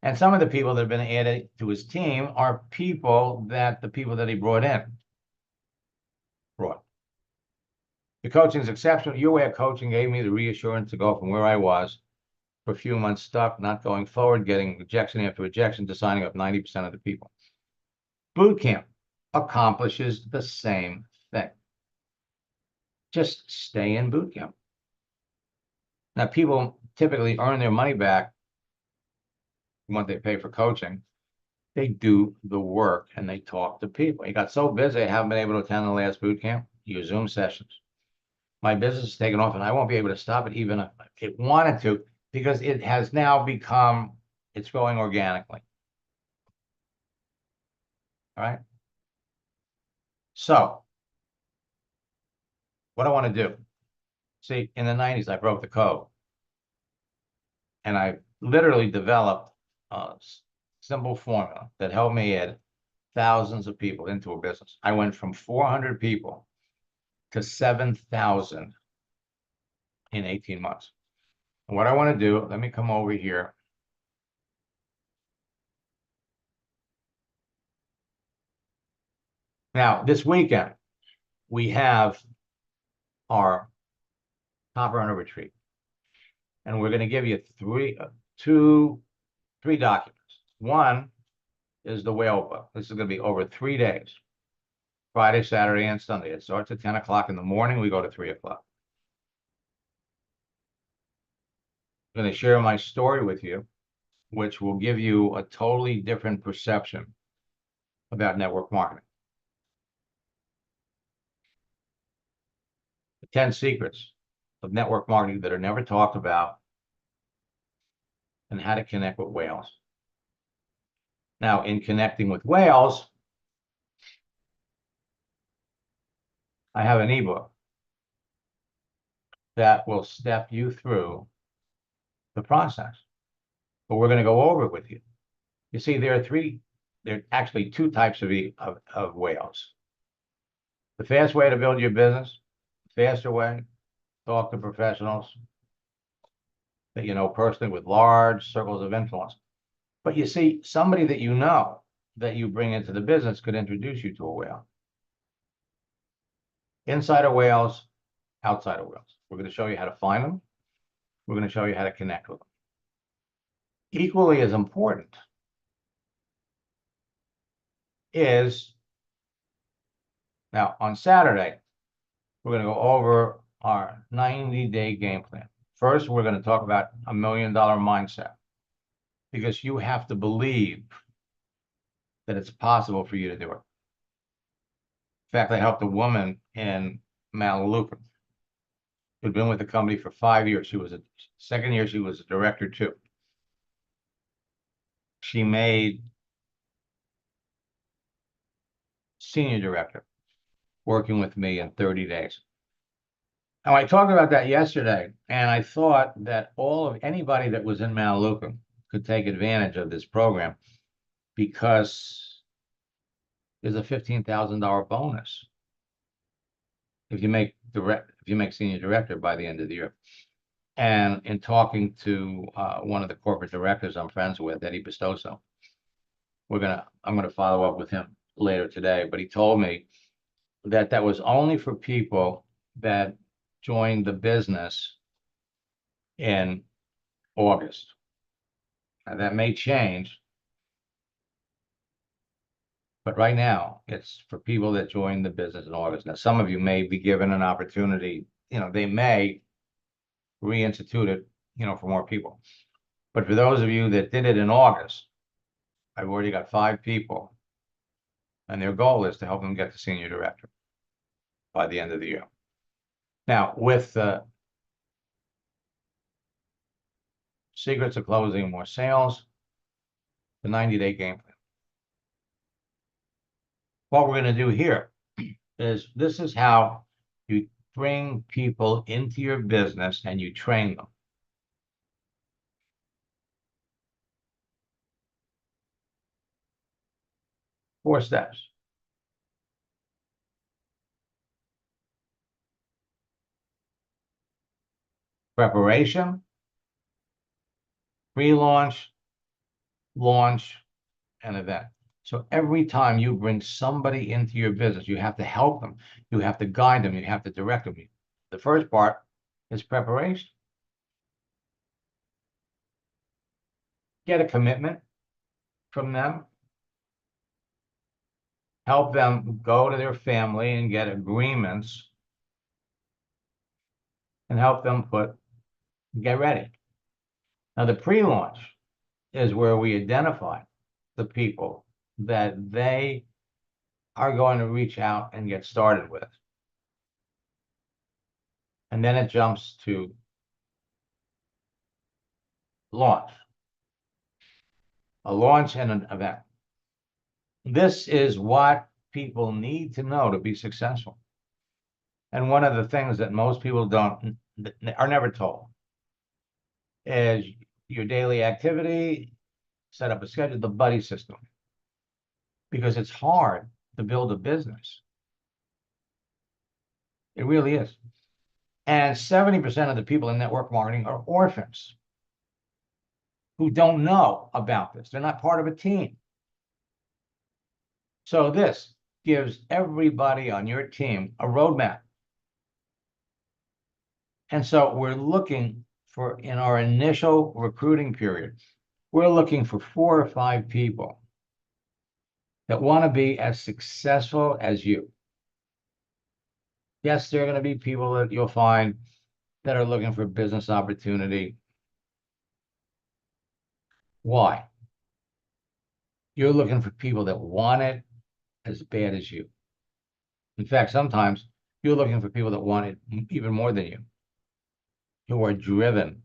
and some of the people that have been added to his team are people that the people that he brought in brought. The coaching is exceptional. Your way of coaching gave me the reassurance to go from where I was for a few months stuck, not going forward, getting rejection after rejection, to signing up 90% of the people. Boot camp accomplishes the same thing. Just stay in boot camp. Now, people typically earn their money back from what they pay for coaching. They do the work and they talk to people. He got so busy, I haven't been able to attend the last boot camp. Use Zoom sessions. My business is taken off and I won't be able to stop it even if it wanted to, because it has now become, it's growing organically. All right. So what I want to do, see, in the 90s, I broke the code and I literally developed a simple formula that helped me add thousands of people into a business. I went from 400 people to 7,000 in 18 months. And what I want to do, let me come over here. Now, this weekend, we have our top earner retreat. And we're going to give you three documents. One is the whale book. This is going to be over 3 days. Friday, Saturday, and Sunday. It starts at 10 o'clock in the morning. We go to 3 o'clock. I'm going to share my story with you, which will give you a totally different perception about network marketing. The 10 secrets of network marketing that are never talked about, and how to connect with whales. Now, in connecting with whales, I have an ebook that will step you through the process. But we're going to go over it with you. You see, there are actually two types of whales. The fast way to build your business, the faster way, talk to professionals that you know personally with large circles of influence. But you see, somebody that you know that you bring into the business could introduce you to a whale. Inside of whales, outside of whales. We're going to show you how to find them. We're going to show you how to connect with them. Equally as important is, now on Saturday, we're going to go over our 90-day game plan. First, we're going to talk about $1 million mindset, because you have to believe that it's possible for you to do it. In fact, I helped a woman in Melaleuca who'd been with the company for 5 years. She was second year, she was a director too. She made senior director working with me in 30 days. Now, I talked about that yesterday, and I thought that anybody that was in Melaleuca could take advantage of this program, because there's a $15,000 bonus if you make senior director by the end of the year. And in talking to one of the corporate directors I'm friends with, Eddie Pistoso, I'm gonna follow up with him later today. But he told me that was only for people that joined the business in August. Now, that may change, but right now it's for people that joined the business in August. Now, some of you may be given an opportunity, they may reinstitute it, for more people. But for those of you that did it in August, I've already got 5 people And their goal is to help them get to senior director by the end of the year. Now, with the secrets of closing more sales, the 90-day game plan. What we're going to do here is this is how you bring people into your business and you train them. Four steps. Preparation, pre-launch, launch, and event. So every time you bring somebody into your business, you have to help them, you have to guide them, you have to direct them. The first part is preparation. Get a commitment from them. Help them go to their family and get agreements and help them get ready. Now, the pre-launch is where we identify the people that they are going to reach out and get started with. And then it jumps to launch. A launch and an event. This is what people need to know to be successful. And one of the things that most people are never told is your daily activity, set up a schedule, the buddy system. Because it's hard to build a business. It really is. And 70% of the people in network marketing are orphans who don't know about this. They're not part of a team. So this gives everybody on your team a roadmap. And so we're looking for, in our initial recruiting period, we're looking for 4 or 5 people that want to be as successful as you. Yes, there are going to be people that you'll find that are looking for business opportunity. Why? You're looking for people that want it as bad as you. In fact, sometimes you're looking for people that want it even more than you, who are driven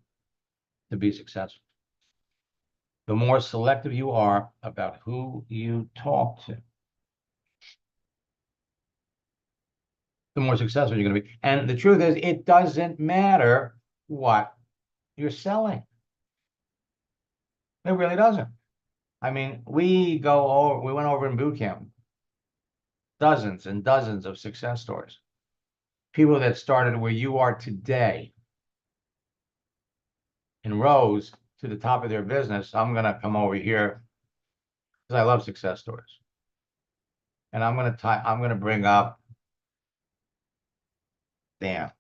to be successful. The more selective you are about who you talk to, the more successful you're going to be. And the truth is, it doesn't matter what you're selling. It really doesn't. I mean, we went over in boot camp, dozens and dozens of success stories. People that started where you are today and rose to the top of their business. I'm going to come over here because I love success stories. And I'm going to bring up Dan.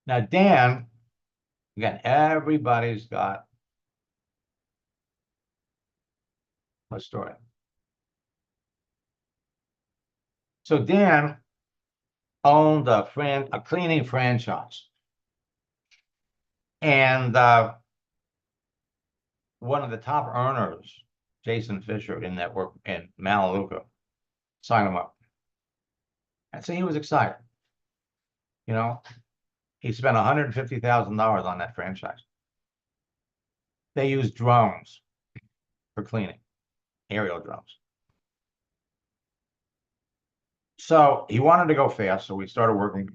Now, Dan, again, everybody's got a story. So Dan owned a cleaning franchise. And one of the top earners, Jason Fisher in network in Melaleuca, signed him up. And so he was excited. You know, he spent $150,000 on that franchise. They use drones for cleaning, aerial drones. So he wanted to go fast, so we started working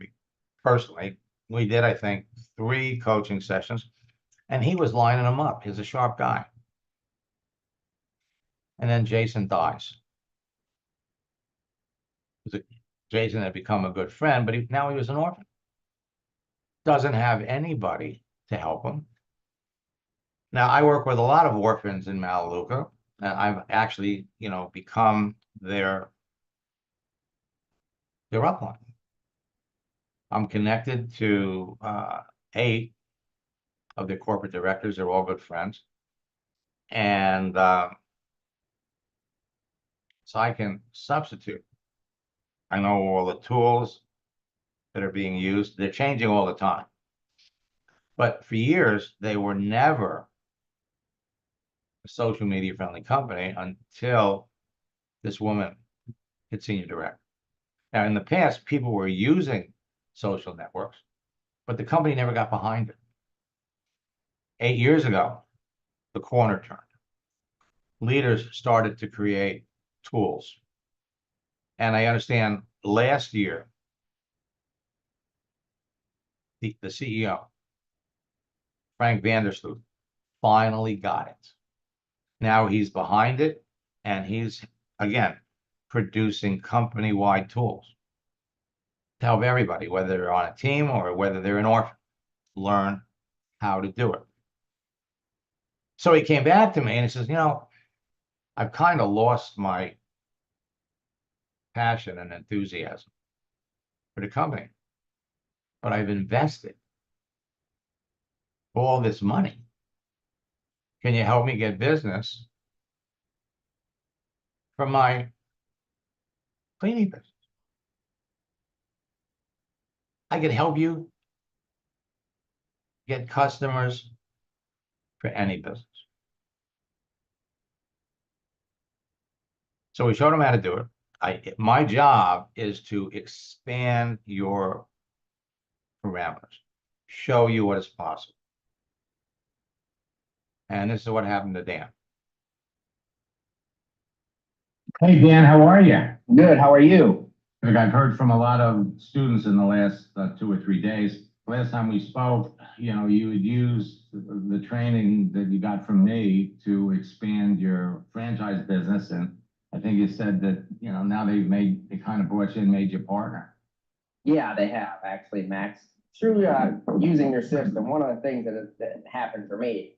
personally. We did, I think, 3 coaching sessions, and he was lining them up. He's a sharp guy. And then Jason dies. Jason had become a good friend, but now he was an orphan. Doesn't have anybody to help him. Now, I work with a lot of orphans in Melaleuca, and I've actually, become their upline. I'm connected to 8 of their corporate directors. They're all good friends. And so I can substitute. I know all the tools that are being used. They're changing all the time. But for years, they were never a social media friendly company until this woman hit senior director. Now, in the past, people were using social networks, but the company never got behind it. 8 years ago, the corner turned. Leaders started to create tools. And I understand last year, the CEO, Frank Vandersloot, finally got it. Now he's behind it, and he's, again, producing company-wide tools to help everybody, whether they're on a team or whether they're an orphan, learn how to do it. So he came back to me and he says, I've kind of lost my passion and enthusiasm for the company, but I've invested all this money. Can you help me get business from my cleaning business? I can help you get customers for any business. So we showed him how to do it. My job is to expand your parameters, show you what is possible. And this is what happened to Dan. Hey, Dan, how are you? Good. How are you? Look, I've heard from a lot of students in the last 2 or 3 days. Last time we spoke, you had used the training that you got from me to expand your franchise business. And I think you said that, now they kind of brought you and made you partner. Yeah, they have actually, Max. Through using your system, one of the things that happened for me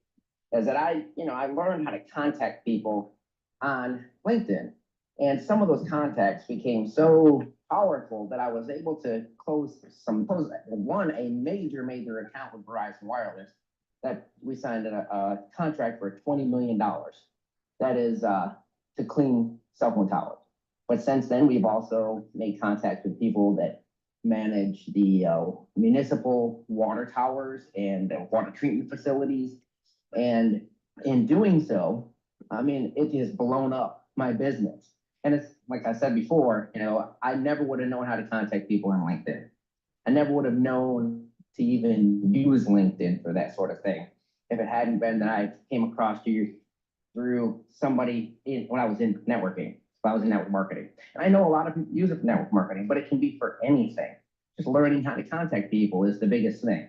is that I learned how to contact people on LinkedIn. And some of those contacts became so powerful that I was able to close a major account with Verizon Wireless that we signed a contract for $20 million. That is to clean cell phone towers. But since then, we've also made contact with people that manage the municipal water towers and water treatment facilities. And in doing so, it has blown up my business. And it's like I said before, I never would have known how to contact people on LinkedIn. I never would have known to even use LinkedIn for that sort of thing if it hadn't been that I came across you through somebody when I was in networking. I was in network marketing. And I know a lot of people use it for network marketing, but it can be for anything. Just learning how to contact people is the biggest thing.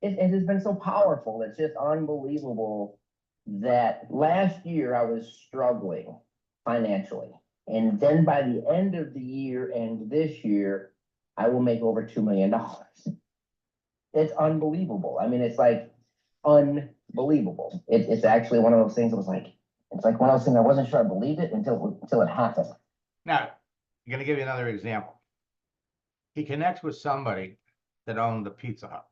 It has been so powerful. It's just unbelievable that last year I was struggling financially. And then by the end of the year and this year, I will make over $2 million. It's unbelievable. It's like unbelievable. It's actually one of those things that was like, it's like one of those things I wasn't sure I believed it until it happened. Now, I'm going to give you another example. He connects with somebody that owned the Pizza Hut.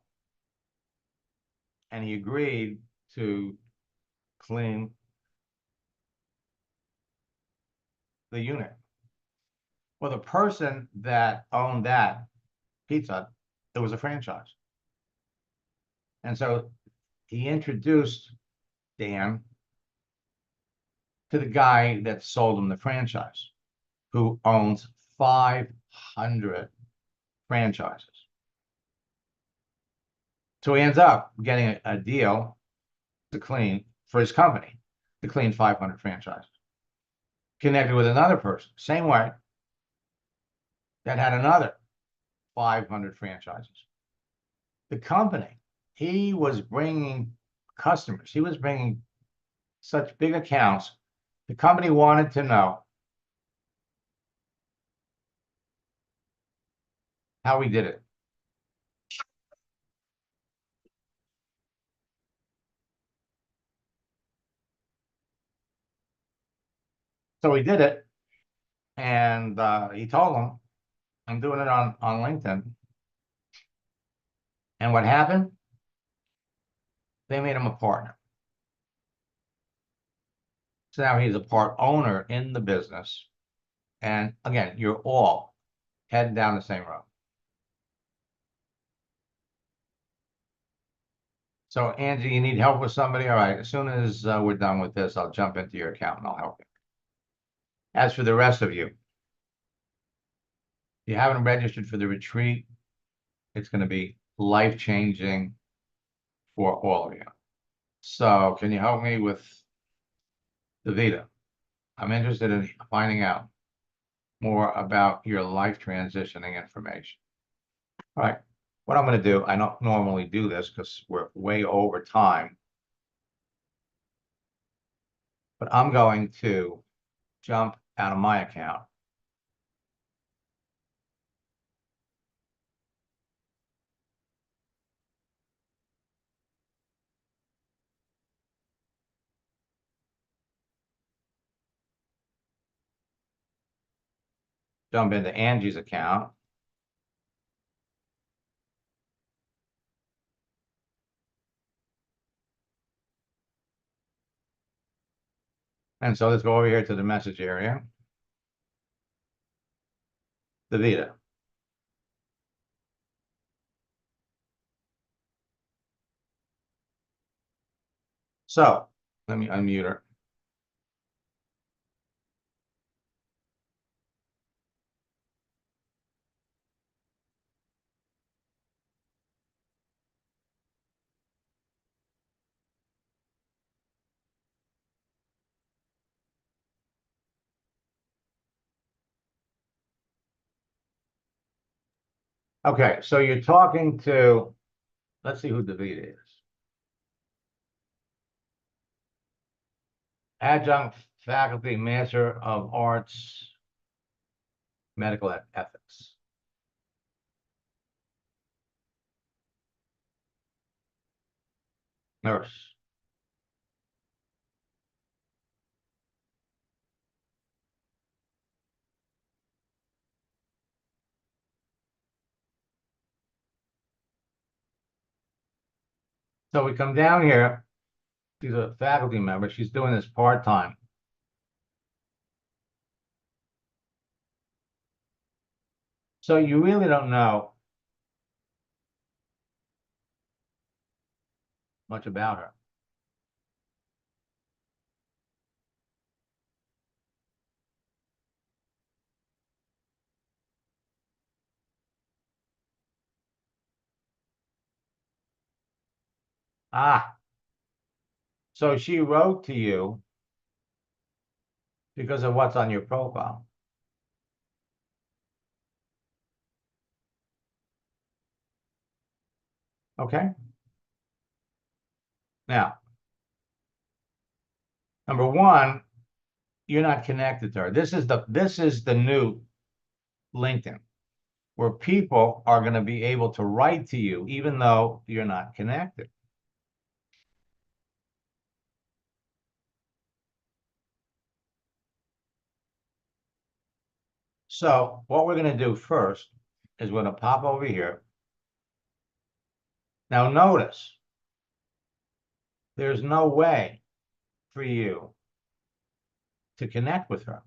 And he agreed to clean the unit. Well, the person that owned that Pizza Hut, it was a franchise. And so he introduced Dan to the guy that sold him the franchise, who owns 500 franchises. So he ends up getting a deal to clean for his company, to clean 500 franchises. Connected with another person, same way, that had another 500 franchises. The company, he was bringing customers. He was bringing such big accounts. The company wanted to know how we did it. So he did it, and he told them, I'm doing it on LinkedIn. And what happened? They made him a partner. So now he's a part owner in the business. And again, you're all heading down the same road. So Angie, you need help with somebody? All right, as soon as we're done with this, I'll jump into your account and I'll help you. As for the rest of you, if you haven't registered for the retreat, it's going to be life-changing for all of you. So can you help me with the Vita? I'm interested in finding out more about your life transitioning information. All right, what I'm going to do, I don't normally do this because we're way over time, but I'm going to jump out of my account. Jump into Angie's account. And so let's go over here to the message area. The Vita. So let me unmute her. Okay, so you're talking to, let's see who the Vita is. Adjunct faculty, Master of Arts, Medical Ethics. Nurse. So we come down here. She's a faculty member. She's doing this part-time. So you really don't know much about her. Ah, so she wrote to you because of what's on your profile. Okay. Now, number one, you're not connected to her. This is the new LinkedIn, where people are going to be able to write to you even though you're not connected. So what we're going to do first is we're going to pop over here. Now notice, there's no way for you to connect with her.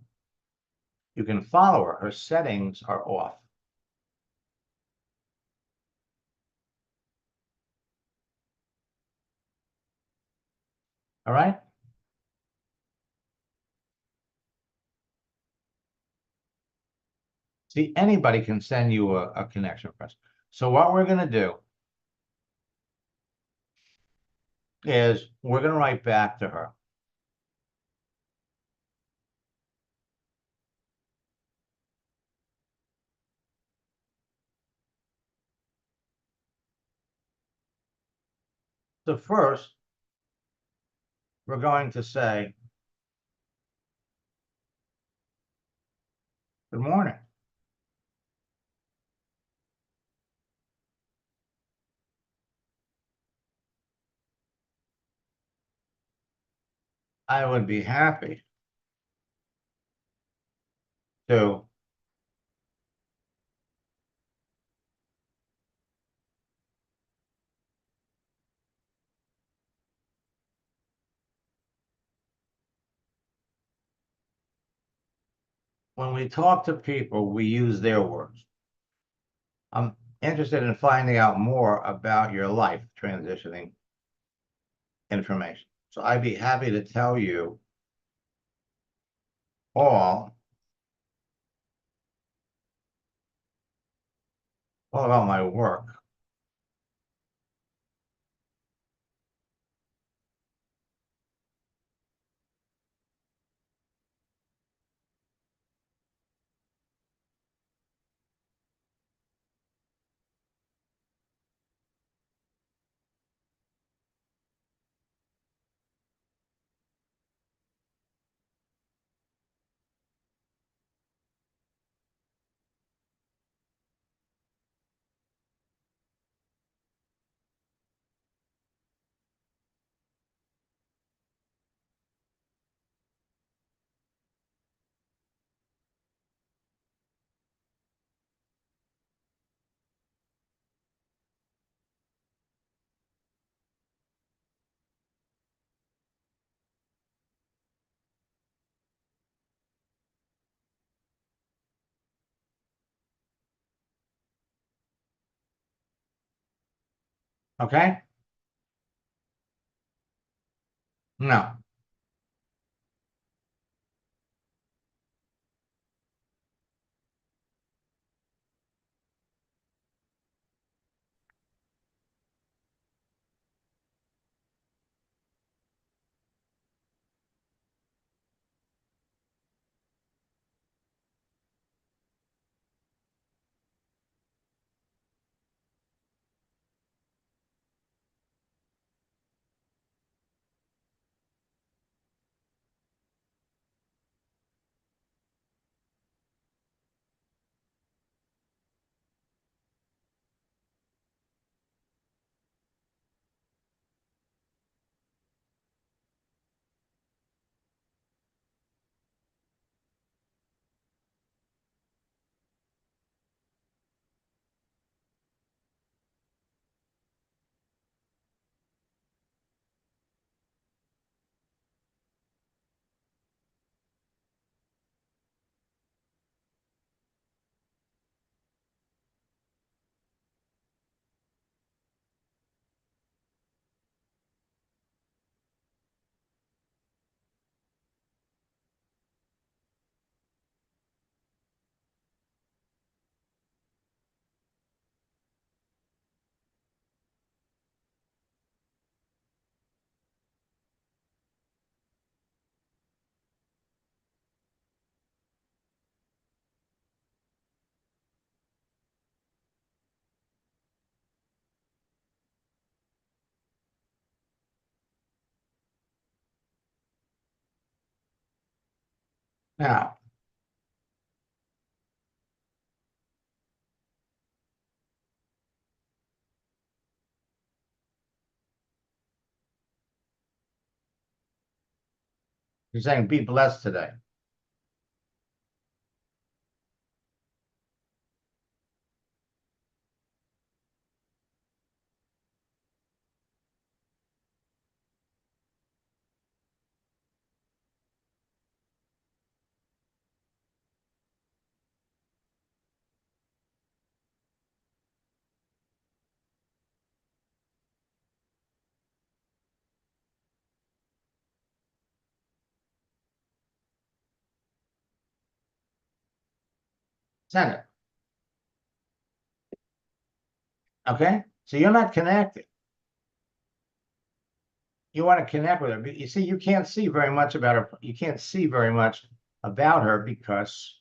You can follow her. Her settings are off. All right? See, anybody can send you a connection request. So what we're going to do is we're going to write back to her. So first, we're going to say, good morning. I would be happy to when we talk to people, we use their words. I'm interested in finding out more about your life transitioning information. So I'd be happy to tell you all all about my work. Okay? No. Now, you're saying be blessed today. Send it. Okay? So you're not connected. You want to connect with her. But you see, you can't see very much about her. You can't see very much about her because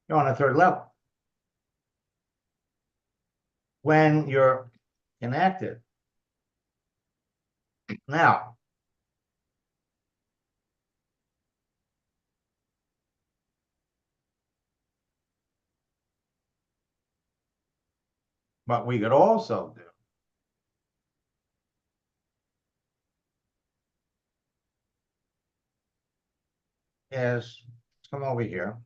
you're on a third level. When you're connected, now, what we could also do is come over here.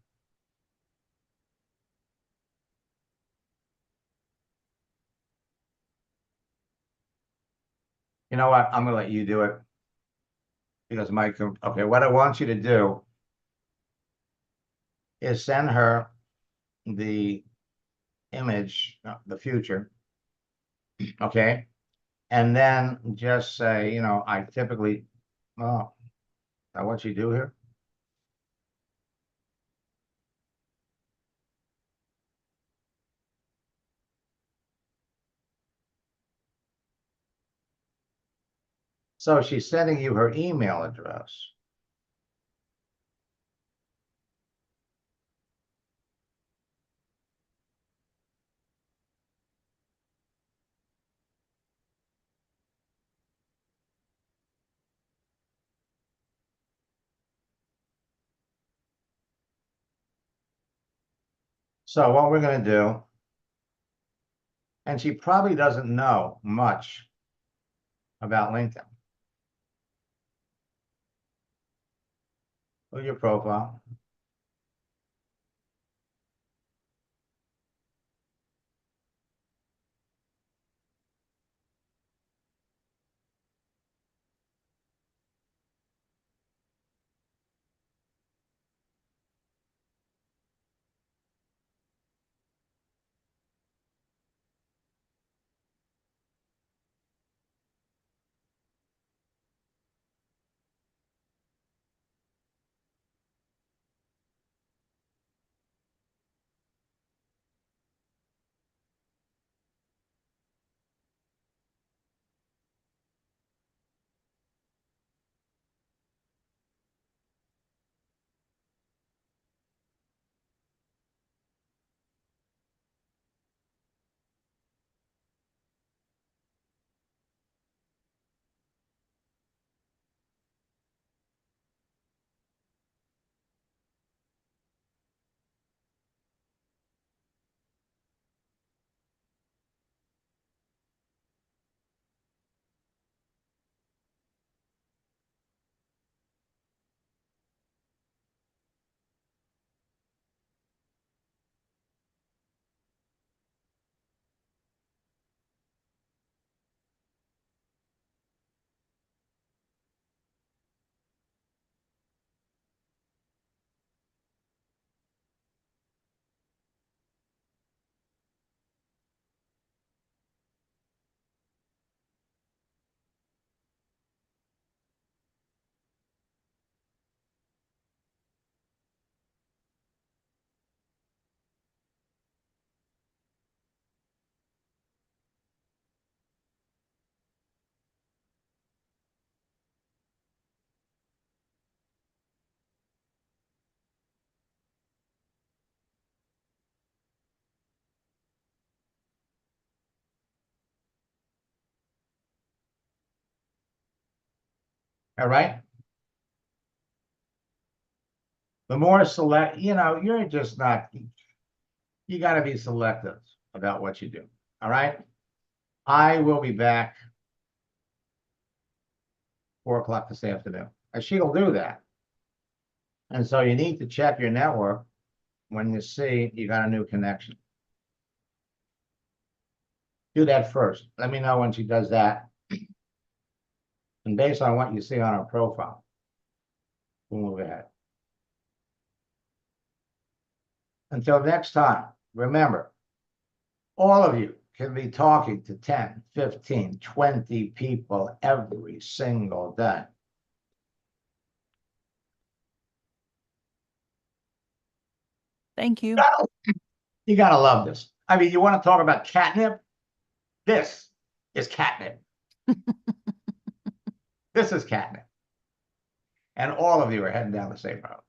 You know what? I'm going to let you do it because Mike, okay, what I want you to do is send her the image, the future, okay? And then just say, you know, I typically, oh, is that what you do here? So she's sending you her email address. So what we're gonna do, and she probably doesn't know much about LinkedIn. Look at your profile. All right. The more select, you're just not, you got to be selective about what you do. All right. I will be back 4 o'clock this afternoon. And she'll do that. And so you need to check your network when you see you got a new connection. Do that first. Let me know when she does that. And based on what you see on her profile, we'll move ahead. Until next time, remember, all of you can be talking to 10, 15, 20 people every single day. Thank you. You gotta love this. I mean, you want to talk about catnip? This is catnip. This is catnip. And all of you are heading down the same road.